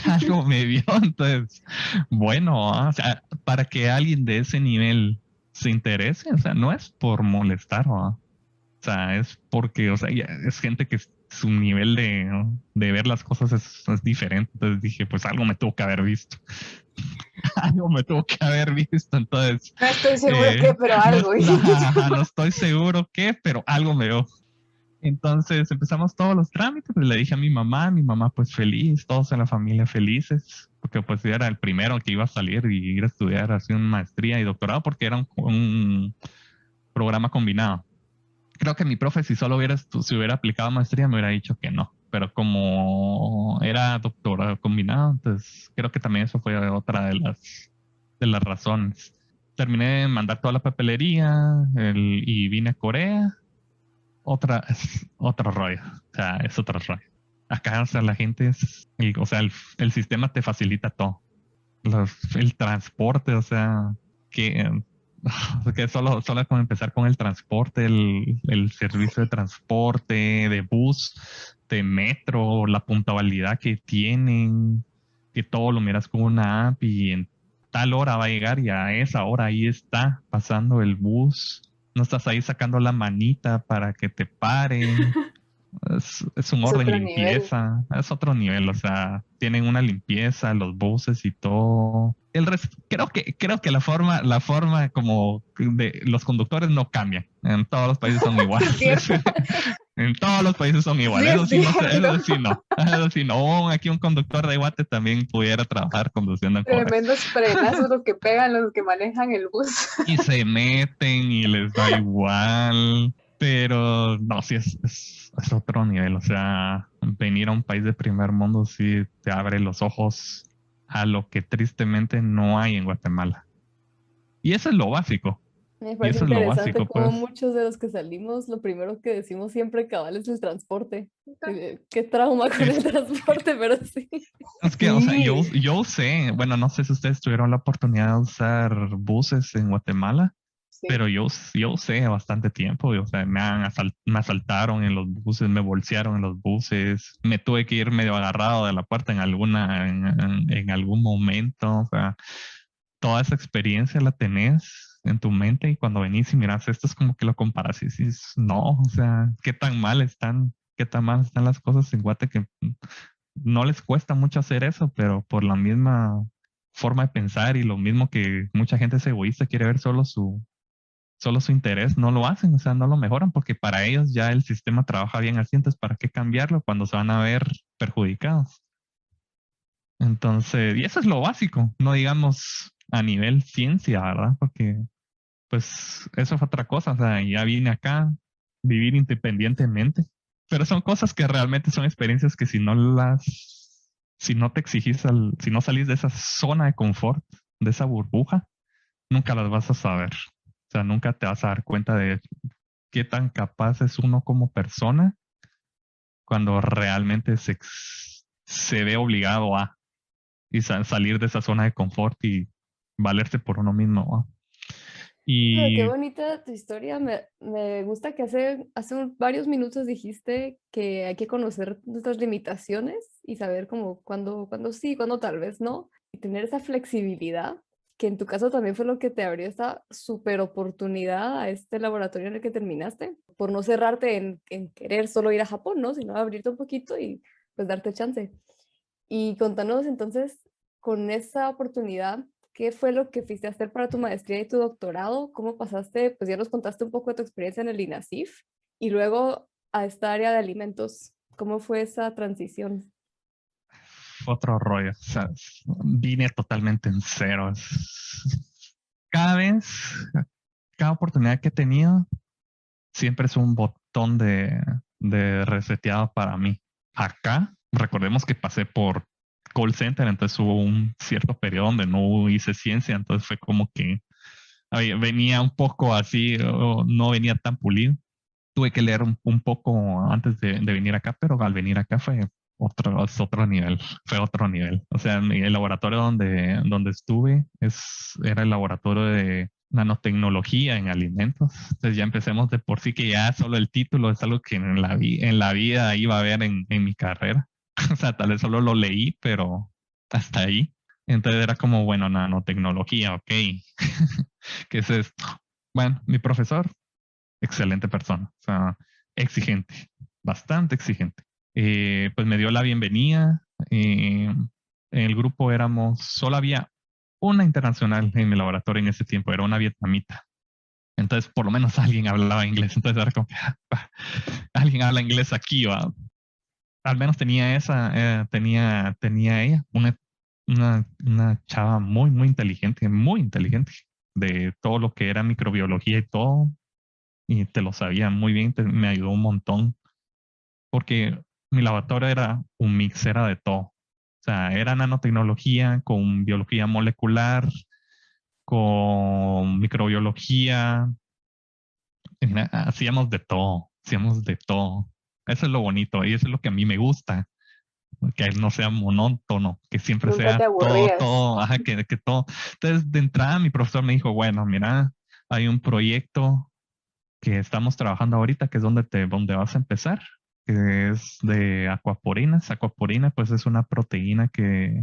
algo me vio, entonces, bueno, o sea, para que alguien de ese nivel se interese, o sea, no es por molestar, ¿no? O sea, es porque, o sea, es gente que su nivel de ver las cosas es diferente, entonces dije, pues algo me tuvo que haber visto. Algo me tuvo que haber visto, entonces. No estoy seguro qué, pero algo. No estoy seguro qué, pero algo me veo. Entonces empezamos todos los trámites, le dije a mi mamá pues feliz, todos en la familia felices, porque pues yo era el primero que iba a salir y ir a estudiar así una maestría y doctorado porque era un programa combinado. Creo que mi profe si solo si hubiera aplicado maestría me hubiera dicho que no, pero como era doctorado combinado, entonces creo que también eso fue otra de las razones. Terminé de mandar toda la papelería y vine a Corea. Es otro rollo. O sea, es otro rollo. Acá, o sea, la gente o sea, el sistema te facilita todo. El transporte, o sea, que, que solo con empezar con el transporte, el servicio de transporte, de bus, de metro, la puntualidad que tienen, que todo lo miras con una app y en tal hora va a llegar y a esa hora ahí está pasando el bus. No estás ahí sacando la manita para que te paren. Es un Es orden, otro nivel. limpieza, es otro nivel, o sea, tienen una limpieza, los buses y todo. Creo que la forma como de los conductores no cambian. En todos los países son Es iguales. cierto. En todos los países son Sí, iguales. es Eso sí, no sé, cierto. eso sí no. Eso sí no. Aquí un conductor de Guate también pudiera trabajar conduciendo en Corea. Tremendos frenazos los que pegan los que manejan el bus. Y se meten y les da igual. Pero no, sí es otro nivel. O sea, venir a un país de primer mundo sí te abre los ojos a lo que tristemente no hay en Guatemala. Y eso es lo básico. Me Y parece eso es lo interesante básico, cómo pues. muchos de los que salimos, lo primero que decimos siempre cabal es el transporte. Qué trauma con el Es, transporte, pero sí. es que, o sea, Sí. yo usé, bueno, no sé si ustedes tuvieron la oportunidad de usar buses en Guatemala. Sí. Pero yo usé bastante tiempo, o sea, me asaltaron en los buses, me bolsearon en los buses, me tuve que ir medio agarrado de la puerta en algún momento, o sea, toda esa experiencia la tenés en tu mente y cuando venís y miras esto es como que lo comparas y dices, no, o sea, qué tan mal están, qué tan mal están las cosas en Guate, que no les cuesta mucho hacer eso, pero por la misma forma de pensar y lo mismo que mucha gente es egoísta, quiere ver solo su interés, no lo hacen, o sea, no lo mejoran porque para ellos ya el sistema trabaja bien así, entonces ¿para qué cambiarlo cuando se van a ver perjudicados? Entonces, y eso es lo básico, no digamos a nivel ciencia, ¿verdad? Porque pues eso fue otra cosa, o sea, ya vine acá, vivir independientemente, pero son cosas que realmente son experiencias que si no te exigís, si no salís de esa zona de confort, de esa burbuja, nunca las vas a saber. O sea, nunca te vas a dar cuenta de qué tan capaz es uno como persona cuando realmente se ve obligado a salir de esa zona de confort y valerse por uno mismo. ¿Va? Pero qué Y bonita tu historia. Me gusta que varios minutos dijiste que hay que conocer nuestras limitaciones y saber como cuándo sí, cuándo tal vez no. Y tener esa flexibilidad, que en tu caso también fue lo que te abrió esta super oportunidad a este laboratorio en el que terminaste, por no cerrarte en querer solo ir a Japón, ¿no? Sino abrirte un poquito y pues darte chance. Y contanos entonces, con esa oportunidad, ¿qué fue lo que fuiste a hacer para tu maestría y tu doctorado? ¿Cómo pasaste? Pues ya nos contaste un poco de tu experiencia en el INASIF y luego a esta área de alimentos. ¿Cómo fue esa transición? otro rollo, o sea, vine totalmente en cero. Cada vez, cada oportunidad que he tenido, siempre es un botón de reseteado para mí. Acá, recordemos que pasé por call center, entonces hubo un cierto periodo donde no hice ciencia, entonces fue como que venía un poco así, no venía tan pulido. Tuve que leer un poco antes de venir acá, pero al venir acá es otro nivel, fue otro nivel. O sea, el laboratorio donde estuve era el laboratorio de nanotecnología en alimentos. Entonces ya empecemos de por sí que ya solo el título es algo que en la vida iba a ver en mi carrera. O sea, tal vez solo lo leí, pero hasta ahí. Entonces era como, bueno, nanotecnología, ok. ¿Qué es esto? Bueno, mi profesor, excelente persona, o sea, exigente, bastante exigente. Pues me dio la bienvenida. En el grupo solo había una internacional en mi laboratorio en ese tiempo, era una vietnamita. Entonces, por lo menos alguien hablaba inglés. Entonces era como que alguien habla inglés aquí, ¿va? Al menos tenía ella, una chava muy inteligente de todo lo que era microbiología y todo, y te lo sabía muy bien, me ayudó un montón, porque mi laboratorio era un mix, era de todo. O sea, era nanotecnología con biología molecular, con microbiología, hacíamos de todo, hacíamos de todo. Eso es lo bonito y eso es lo que a mí me gusta, que no sea monótono, que siempre Nunca te sea todo, aburrías. todo, ajá, que todo. Entonces, de entrada, mi profesor me dijo, bueno, mira, hay un proyecto que estamos trabajando ahorita, que es donde vas a empezar, que es de aquaporinas. Aquaporina, pues es una proteína que...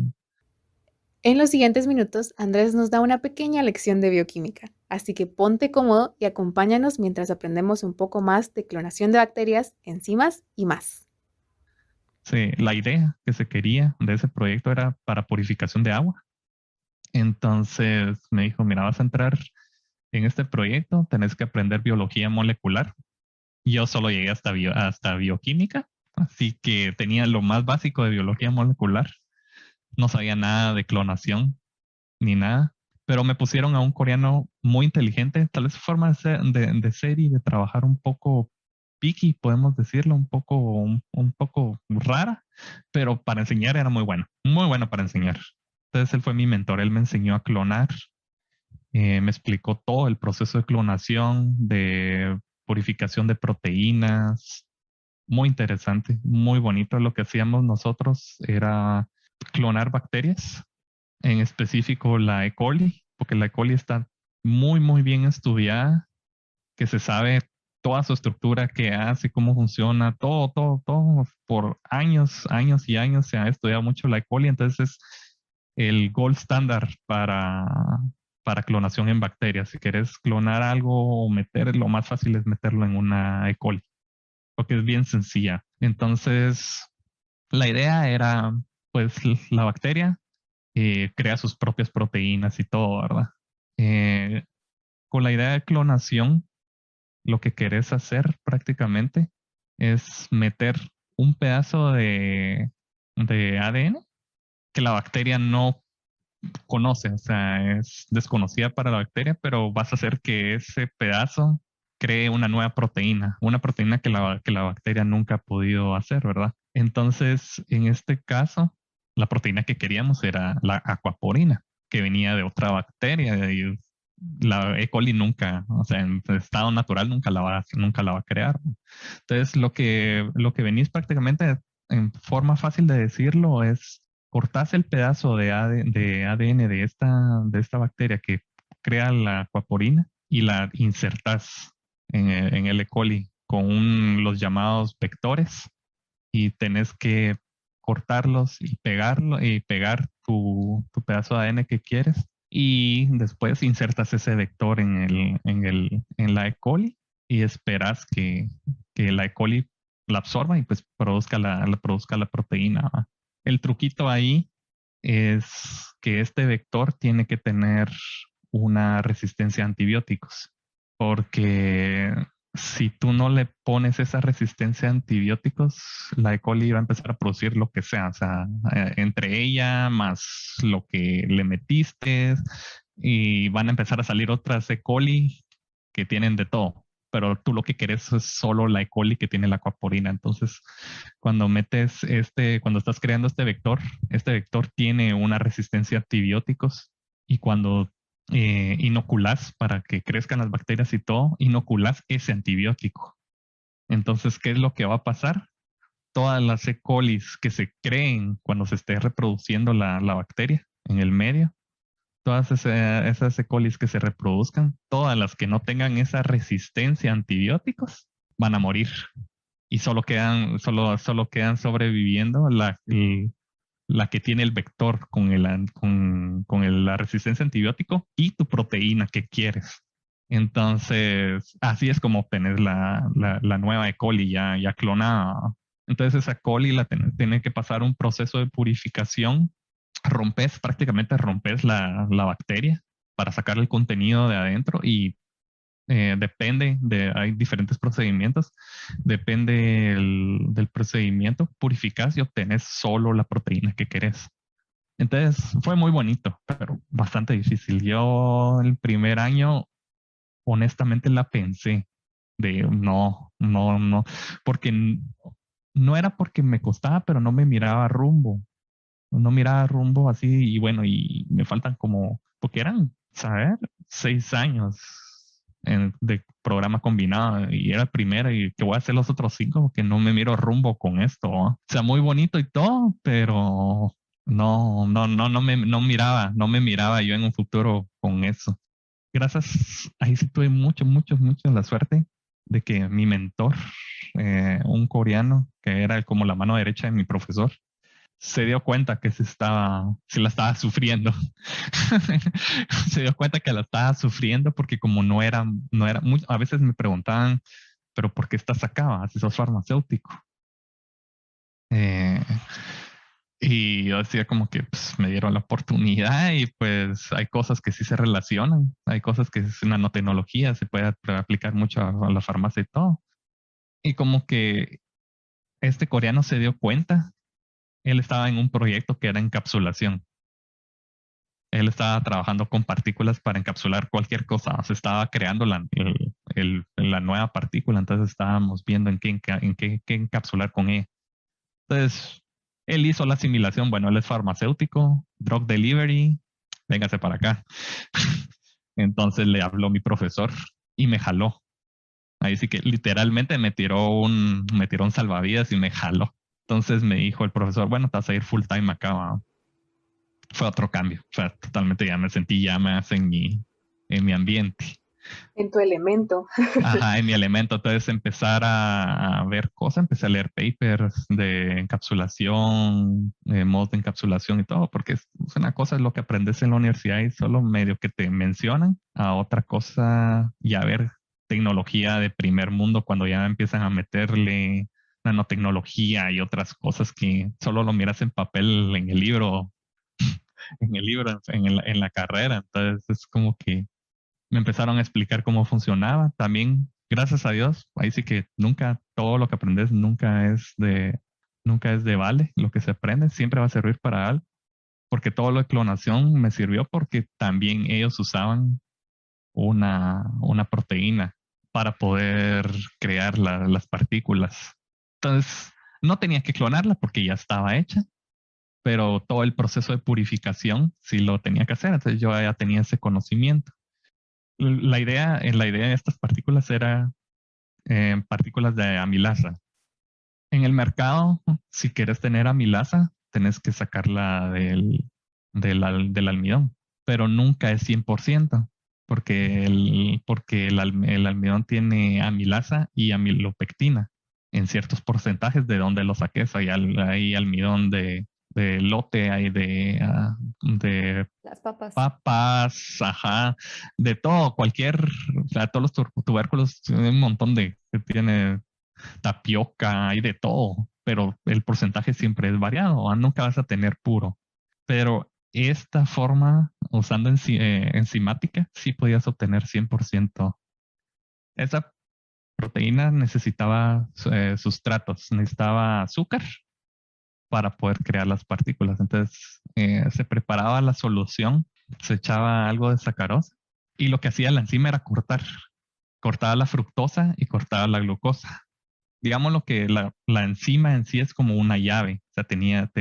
En los siguientes minutos, Andrés nos da una pequeña lección de bioquímica, así que ponte cómodo y acompáñanos mientras aprendemos un poco más de clonación de bacterias, enzimas y más. Sí, la idea que se quería de ese proyecto era para purificación de agua. Entonces me dijo, mira, vas a entrar en este proyecto, tenés que aprender biología molecular. Yo solo llegué hasta bioquímica, así que tenía lo más básico de biología molecular. No sabía nada de clonación ni nada, pero me pusieron a un coreano muy inteligente, tal vez su forma de ser y de trabajar un poco picky, podemos decirlo, un poco rara, pero para enseñar era muy bueno para enseñar. Entonces él fue mi mentor, él me enseñó a clonar, me explicó todo el proceso de clonación, de purificación de proteínas, muy interesante, muy bonito. Lo que hacíamos nosotros era clonar bacterias, en específico la E. coli, porque la E. coli está muy bien estudiada, que se sabe toda su estructura, qué hace, cómo funciona, todo. Por años y años se ha estudiado mucho la E. coli, entonces es el gold standard para clonación en bacterias. Si quieres clonar algo o lo más fácil es meterlo en una E. coli, porque es bien sencilla. Entonces, la idea era, pues, la bacteria crea sus propias proteínas y todo, ¿verdad? Con la idea de clonación, lo que querés hacer prácticamente es meter un pedazo de ADN que la bacteria no conoce, o sea, es desconocida para la bacteria, pero vas a hacer que ese pedazo cree una proteína que la bacteria nunca ha podido hacer, ¿verdad? Entonces, en este caso, la proteína que queríamos era la aquaporina, que venía de otra bacteria y la E. coli nunca, o sea, en estado natural nunca la va a crear. Entonces, lo que venís prácticamente en forma fácil de decirlo es cortás el pedazo de ADN de esta bacteria que crea la aquaporina y la insertás en el E. coli con los llamados vectores y tenés que cortarlos y pegar tu pedazo de ADN que quieres y después insertas ese vector en la E. coli y esperas que la E. coli la absorba y pues produzca la proteína, ¿va? El truquito ahí es que este vector tiene que tener una resistencia a antibióticos, porque si tú no le pones esa resistencia a antibióticos, la E. coli va a empezar a producir lo que sea, o sea, entre ella más lo que le metiste y van a empezar a salir otras E. coli que tienen de todo. Pero tú lo que quieres es solo la E. coli que tiene la aquaporina. Entonces, cuando estás creando este vector tiene una resistencia a antibióticos y cuando inoculas para que crezcan las bacterias y todo, inoculas ese antibiótico. Entonces, ¿qué es lo que va a pasar? Todas las E. colis que se creen cuando se esté reproduciendo la bacteria en el medio, todas esas E. colis que se reproduzcan, todas las que no tengan esa resistencia a antibióticos, van a morir. Y solo quedan sobreviviendo la que tiene el vector con la resistencia a antibiótico y tu proteína que quieres. Entonces, así es como obtener la nueva E. coli ya clonada. Entonces, esa coli tiene que pasar un proceso de purificación. Prácticamente rompes la bacteria para sacar el contenido de adentro y hay diferentes procedimientos, depende del procedimiento, purificas y obtenés solo la proteína que querés. Entonces fue muy bonito, pero bastante difícil. Yo el primer año, honestamente la pensé de no, porque no era porque me costaba, pero no me miraba rumbo. No miraba rumbo así y bueno, y me faltan porque eran, saber, 6 años de programa combinado y era el primero y que voy a hacer los otros 5 porque no me miro rumbo con esto, ¿no? O sea, muy bonito y todo, pero no me miraba yo en un futuro con eso. Gracias, ahí sí tuve mucho la suerte de que mi mentor, un coreano que era como la mano derecha de mi profesor, se dio cuenta que se la estaba sufriendo. Se dio cuenta que la estaba sufriendo porque como a veces me preguntaban, pero ¿por qué estás acá? Si sos farmacéutico. Y yo decía como que pues, me dieron la oportunidad y pues hay cosas que sí se relacionan, hay cosas que es nanotecnología, se puede aplicar mucho a la farmacia y todo. Y como que este coreano se dio cuenta, él estaba en un proyecto que era encapsulación. Él estaba trabajando con partículas para encapsular cualquier cosa. O sea, estaba creando la nueva partícula. Entonces estábamos viendo en qué encapsular con ella. Entonces, él hizo la asimilación. Bueno, él es farmacéutico, drug delivery. Véngase para acá. Entonces le habló mi profesor y me jaló. Ahí sí que literalmente me tiró un salvavidas y me jaló. Entonces me dijo el profesor, bueno, te vas a ir full time acá, ¿va? Fue otro cambio. O sea, totalmente ya me sentí ya más en mi ambiente. En tu elemento. Ajá, en mi elemento. Entonces empezar a ver cosas, empecé a leer papers de encapsulación, modos de encapsulación y todo, porque es una cosa es lo que aprendes en la universidad y solo medio que te mencionan, a otra cosa ya ver tecnología de primer mundo cuando ya empiezan a meterle nanotecnología y otras cosas que solo lo miras en papel en el libro, en la carrera. Entonces es como que me empezaron a explicar cómo funcionaba. También, gracias a Dios, ahí sí que nunca, todo lo que aprendes nunca es de vale. Lo que se aprende siempre va a servir para algo, porque todo lo de clonación me sirvió porque también ellos usaban una proteína para poder crear las partículas. Entonces, no tenía que clonarla porque ya estaba hecha, pero todo el proceso de purificación sí lo tenía que hacer. Entonces yo ya tenía ese conocimiento. La idea de estas partículas era partículas de amilasa. En el mercado, si quieres tener amilasa, tenés que sacarla del almidón, pero nunca es 100%, porque el almidón tiene amilasa y amilopectina en ciertos porcentajes de donde lo saques. Hay almidón de lote, hay de Las papas. papas, ajá, de todo, o sea, todos los tubérculos, tienen un montón que tiene tapioca, hay de todo, pero el porcentaje siempre es variado, nunca vas a tener puro. Pero esta forma, usando enzimática, sí podías obtener 100%. Esa proteína necesitaba sustratos, necesitaba azúcar para poder crear las partículas. Entonces se preparaba la solución, se echaba algo de sacarosa y lo que hacía la enzima era cortaba la fructosa y cortaba la glucosa. Digamos lo que la enzima en sí es como una llave, o sea, tenía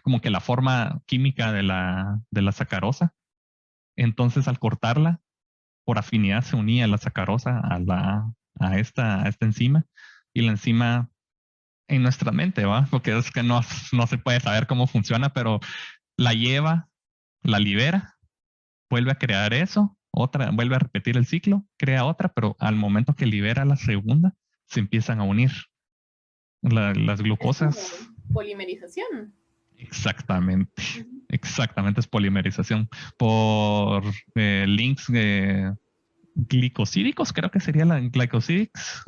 como que la forma química de la sacarosa. Entonces al cortarla, por afinidad se unía la sacarosa a esta enzima, y la enzima en nuestra mente, ¿va? Porque es que no se puede saber cómo funciona, pero la lleva, la libera, vuelve a crear eso, otra, vuelve a repetir el ciclo, crea otra, pero al momento que libera la segunda, se empiezan a unir las glucosas. Es como polimerización. Exactamente, exactamente, es polimerización por links glicosídicos, creo que sería la glycosidics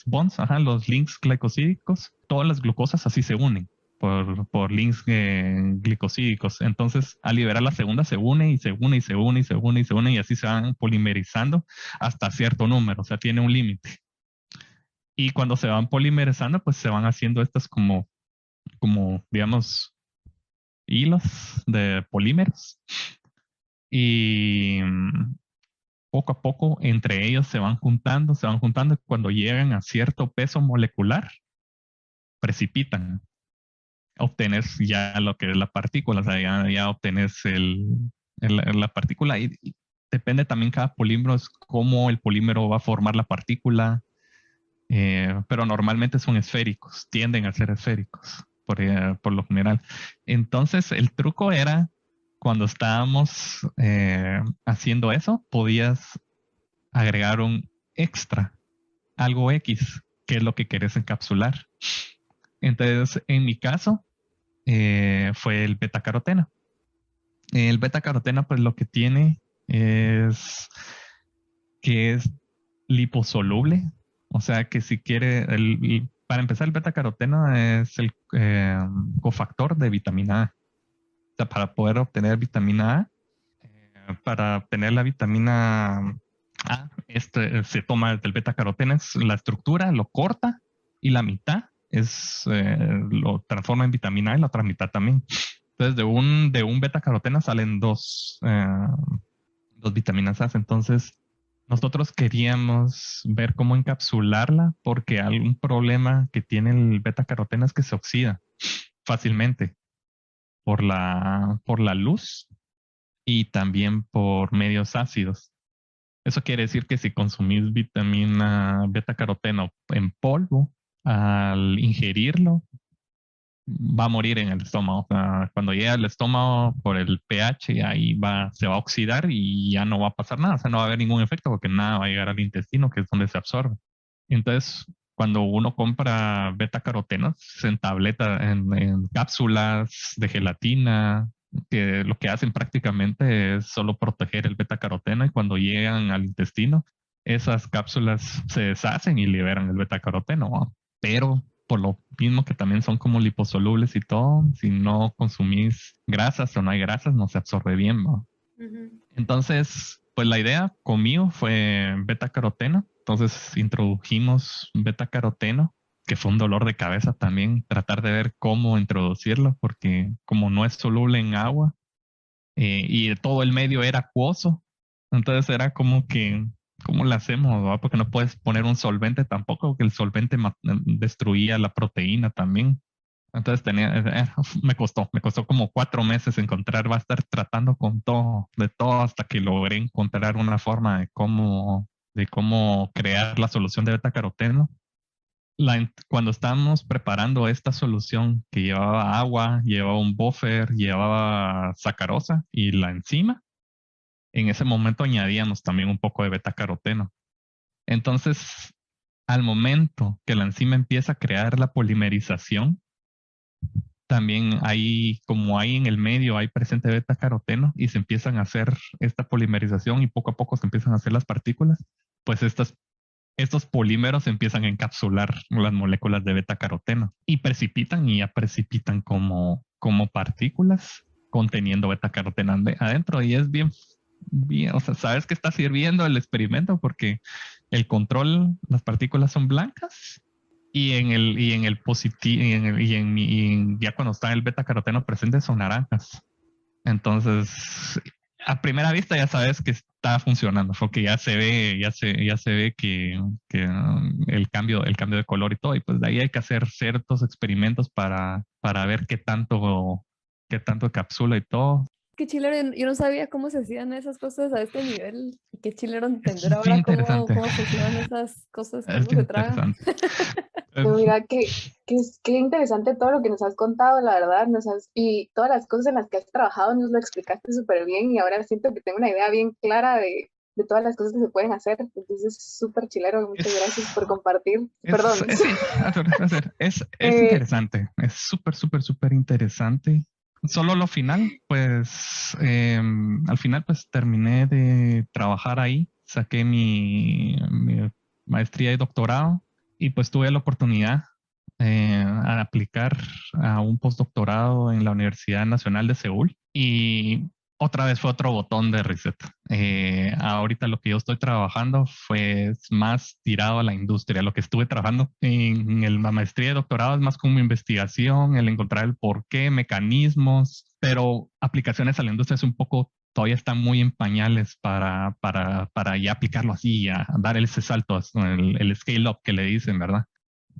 bonds, ajá, los links glicosídicos, todas las glucosas así se unen por links glicosídicos. Entonces, al liberar la segunda, se une y se une y se une y se une y se une, y así se van polimerizando hasta cierto número, o sea, tiene un límite. Y cuando se van polimerizando, pues se van haciendo estas como digamos, hilos de polímeros. Y poco a poco entre ellos se van juntando, y cuando llegan a cierto peso molecular, precipitan. Obtienes ya lo que es la partícula, o sea, ya obtienes la partícula, y depende también cada polímero, es cómo el polímero va a formar la partícula, pero normalmente son esféricos, tienden a ser esféricos por lo general. Entonces el truco era, cuando estábamos haciendo eso, podías agregar un extra, algo X, que es lo que querés encapsular. Entonces, en mi caso, fue el betacaroteno. El betacaroteno, pues lo que tiene es que es liposoluble. O sea que si quiere, para empezar, el betacaroteno es el cofactor de vitamina A. O sea, para poder obtener vitamina A, para obtener la vitamina A, se toma del betacaroteno, es la estructura, lo corta, y la mitad lo transforma en vitamina A y la otra mitad también. Entonces, de un betacaroteno salen dos vitaminas A. Entonces, nosotros queríamos ver cómo encapsularla, porque algún problema que tiene el betacaroteno es que se oxida fácilmente por la luz y también por medios ácidos. Eso quiere decir que si consumís vitamina beta-caroteno en polvo, al ingerirlo, va a morir en el estómago. O sea, cuando llega al estómago por el pH, ahí se va a oxidar y ya no va a pasar nada. O sea, no va a haber ningún efecto porque nada va a llegar al intestino, que es donde se absorbe. Entonces, cuando uno compra beta-carotenos en tableta, en cápsulas de gelatina, que lo que hacen prácticamente es solo proteger el beta-caroteno, y cuando llegan al intestino esas cápsulas se deshacen y liberan el betacaroteno, ¿va? Pero por lo mismo que también son como liposolubles y todo, si no consumís grasas o no hay grasas, no se absorbe bien, ¿va? Entonces, pues la idea conmigo fue betacaroteno. Entonces introdujimos betacaroteno, que fue un dolor de cabeza también, tratar de ver cómo introducirlo, porque como no es soluble en agua y todo el medio era acuoso, entonces era como que, ¿cómo lo hacemos? ¿Va? Porque no puedes poner un solvente tampoco, porque el solvente destruía la proteína también. Entonces me costó como 4 meses encontrar, va a estar tratando con todo, de todo, hasta que logré encontrar una forma de cómo crear la solución de betacaroteno. Cuando estábamos preparando esta solución que llevaba agua, llevaba un buffer, llevaba sacarosa y la enzima, en ese momento añadíamos también un poco de betacaroteno. Entonces, al momento que la enzima empieza a crear la polimerización, también hay, como hay en el medio, hay presente beta caroteno y se empiezan a hacer esta polimerización y poco a poco se empiezan a hacer las partículas, pues estos polímeros empiezan a encapsular las moléculas de beta caroteno y precipitan y ya precipitan como partículas conteniendo beta caroteno adentro y es bien, o sea, sabes que está sirviendo el experimento porque el control, las partículas son blancas y en el positivo ya cuando está el beta caroteno presente son naranjas. Entonces, a primera vista ya sabes que está funcionando, porque ya se ve, ya se ve que el cambio de color y todo, y pues de ahí hay que hacer ciertos experimentos para ver qué tanto capsula y todo. Qué chilero, yo no sabía cómo se hacían esas cosas a este nivel. Y qué chilero entender Es bien ahora interesante. cómo funcionan esas cosas que Es uno bien se traga. interesante. Pero mira, qué interesante todo lo que nos has contado, la verdad, y todas las cosas en las que has trabajado nos lo explicaste súper bien y ahora siento que tengo una idea bien clara de todas las cosas que se pueden hacer. Entonces, súper chilero, muchas gracias por compartir. Perdón. Es Eh, interesante, es súper, súper, súper interesante. Solo lo final, pues al final pues terminé de trabajar ahí, saqué mi maestría y doctorado y pues tuve la oportunidad a aplicar a un postdoctorado en la Universidad Nacional de Seúl y otra vez fue otro botón de reset. Ahorita lo que yo estoy trabajando fue más tirado a la industria. Lo que estuve trabajando en la maestría y doctorado es más como investigación, el encontrar el porqué, mecanismos, pero aplicaciones a la industria es un poco, todavía están muy en pañales para ya aplicarlo así, ya dar ese salto, el scale up que le dicen, ¿verdad?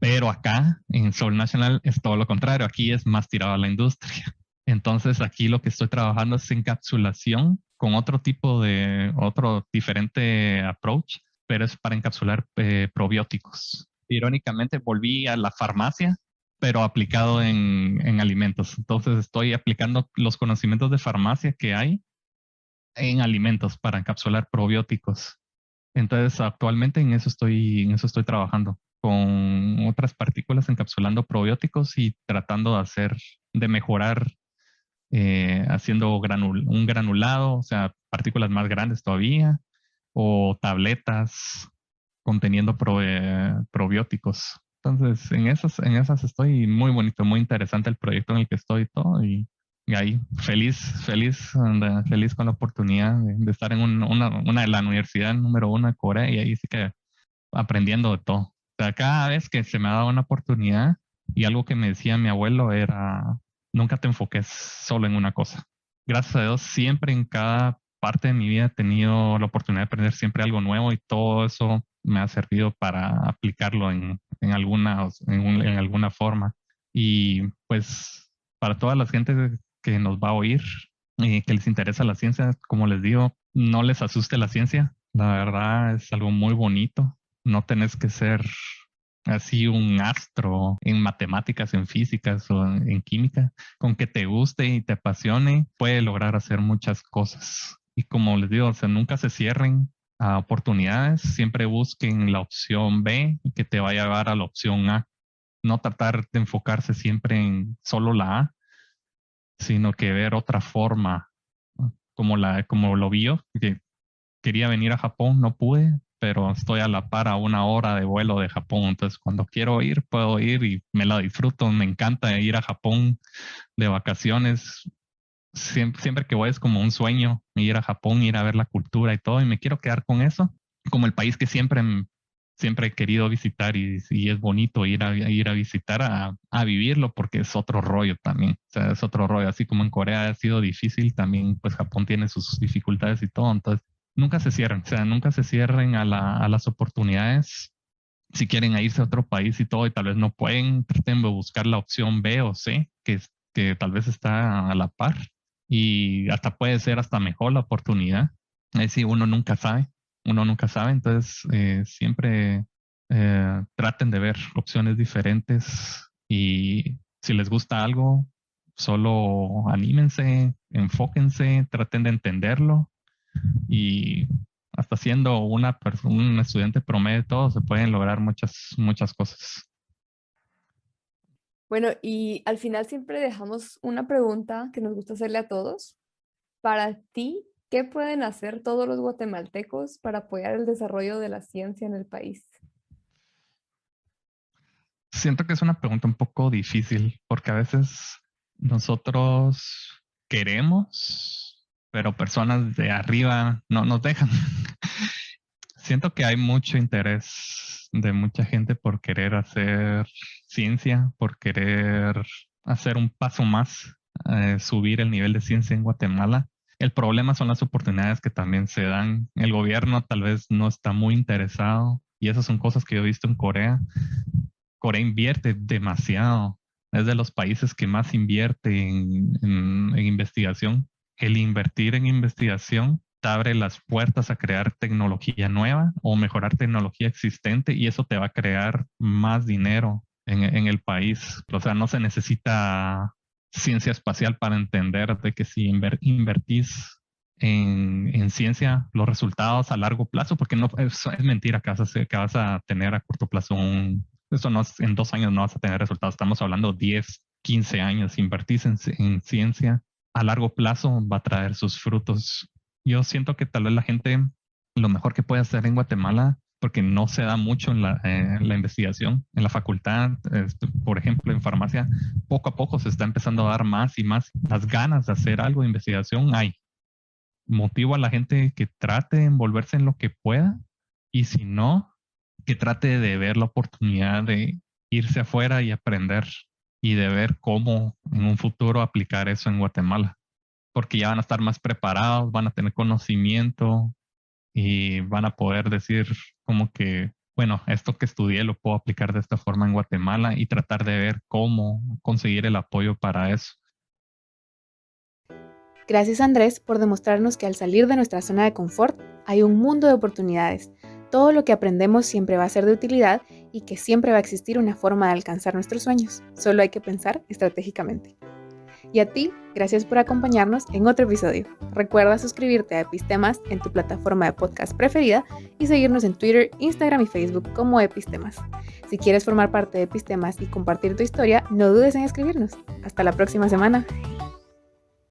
Pero acá en Seoul National es todo lo contrario. Aquí es más tirado a la industria. Entonces aquí lo que estoy trabajando es encapsulación con otro diferente approach, pero es para encapsular probióticos. Irónicamente volví a la farmacia, pero aplicado en alimentos. Entonces estoy aplicando los conocimientos de farmacia que hay en alimentos para encapsular probióticos. Entonces, actualmente en eso estoy trabajando con otras partículas encapsulando probióticos y tratando de mejorar, haciendo un granulado, o sea, partículas más grandes todavía, o tabletas conteniendo probióticos. Entonces, en esas estoy muy bonito, muy interesante el proyecto en el que estoy y todo. Y ahí, feliz con la oportunidad de estar en una de la universidad número 1 de Corea y ahí sí que aprendiendo de todo. O sea, cada vez que se me ha dado una oportunidad y algo que me decía mi abuelo era, nunca te enfoques solo en una cosa. Gracias a Dios, siempre en cada parte de mi vida he tenido la oportunidad de aprender siempre algo nuevo y todo eso me ha servido para aplicarlo en alguna forma. Y pues para todas las gentes que nos va a oír y que les interesa la ciencia, como les digo, no les asuste la ciencia. La verdad es algo muy bonito. No tenés que ser así un astro en matemáticas, en físicas o en química. Con que te guste y te apasione, puede lograr hacer muchas cosas. Y como les digo, o sea, nunca se cierren a oportunidades, siempre busquen la opción B que te va a llevar a la opción A. No tratar de enfocarse siempre en solo la A, sino que ver otra forma, ¿no? Como lo vi yo, que quería venir a Japón, no pude, pero estoy a la par a 1 hora de vuelo de Japón. Entonces, cuando quiero ir, puedo ir y me la disfruto. Me encanta ir a Japón de vacaciones. Siempre que voy es como un sueño ir a Japón, ir a ver la cultura y todo, y me quiero quedar con eso, como el país que siempre he querido visitar y es bonito ir a visitar, a vivirlo, porque es otro rollo también. O sea, es otro rollo. Así como en Corea ha sido difícil, también pues Japón tiene sus dificultades y todo. Entonces, nunca se cierren, o sea, nunca se cierren a las oportunidades. Si quieren irse a otro país y todo y tal vez no pueden, traten de buscar la opción B o C, que tal vez está a la par y hasta puede ser hasta mejor la oportunidad. Es decir, uno nunca sabe, entonces siempre traten de ver opciones diferentes y si les gusta algo, solo anímense, enfóquense, traten de entenderlo y hasta siendo un estudiante promedio, todo se pueden lograr muchas cosas. Bueno, y al final siempre dejamos una pregunta que nos gusta hacerle a todos. Para ti, ¿qué pueden hacer todos los guatemaltecos para apoyar el desarrollo de la ciencia en el país? Siento que es una pregunta un poco difícil porque a veces nosotros queremos, pero personas de arriba no nos dejan. Siento que hay mucho interés de mucha gente por querer hacer ciencia, por querer hacer un paso más, subir el nivel de ciencia en Guatemala. El problema son las oportunidades que también se dan. El gobierno tal vez no está muy interesado y esas son cosas que yo he visto en Corea. Corea invierte demasiado. Es de los países que más invierte en investigación. El invertir en investigación te abre las puertas a crear tecnología nueva o mejorar tecnología existente y eso te va a crear más dinero en el país. O sea, no se necesita ciencia espacial para entender de que si invertís en ciencia, los resultados a largo plazo, porque no es mentira que vas a tener a corto plazo eso no es, en 2 años no vas a tener resultados. Estamos hablando 10, 15 años. Invertís en ciencia a largo plazo va a traer sus frutos. Yo siento que tal vez la gente, lo mejor que puede hacer en Guatemala, porque no se da mucho en la investigación, en la facultad, por ejemplo, en farmacia, poco a poco se está empezando a dar más y más las ganas de hacer algo de investigación. Hay motivo a la gente que trate de envolverse en lo que pueda y si no, que trate de ver la oportunidad de irse afuera y aprender y de ver cómo en un futuro aplicar eso en Guatemala, porque ya van a estar más preparados, van a tener conocimiento y van a poder decir como que, bueno, esto que estudié lo puedo aplicar de esta forma en Guatemala y tratar de ver cómo conseguir el apoyo para eso. Gracias Andrés por demostrarnos que al salir de nuestra zona de confort hay un mundo de oportunidades. Todo lo que aprendemos siempre va a ser de utilidad y que siempre va a existir una forma de alcanzar nuestros sueños. Solo hay que pensar estratégicamente. Y a ti, gracias por acompañarnos en otro episodio. Recuerda suscribirte a Epistemas en tu plataforma de podcast preferida y seguirnos en Twitter, Instagram y Facebook como Epistemas. Si quieres formar parte de Epistemas y compartir tu historia, no dudes en escribirnos. Hasta la próxima semana.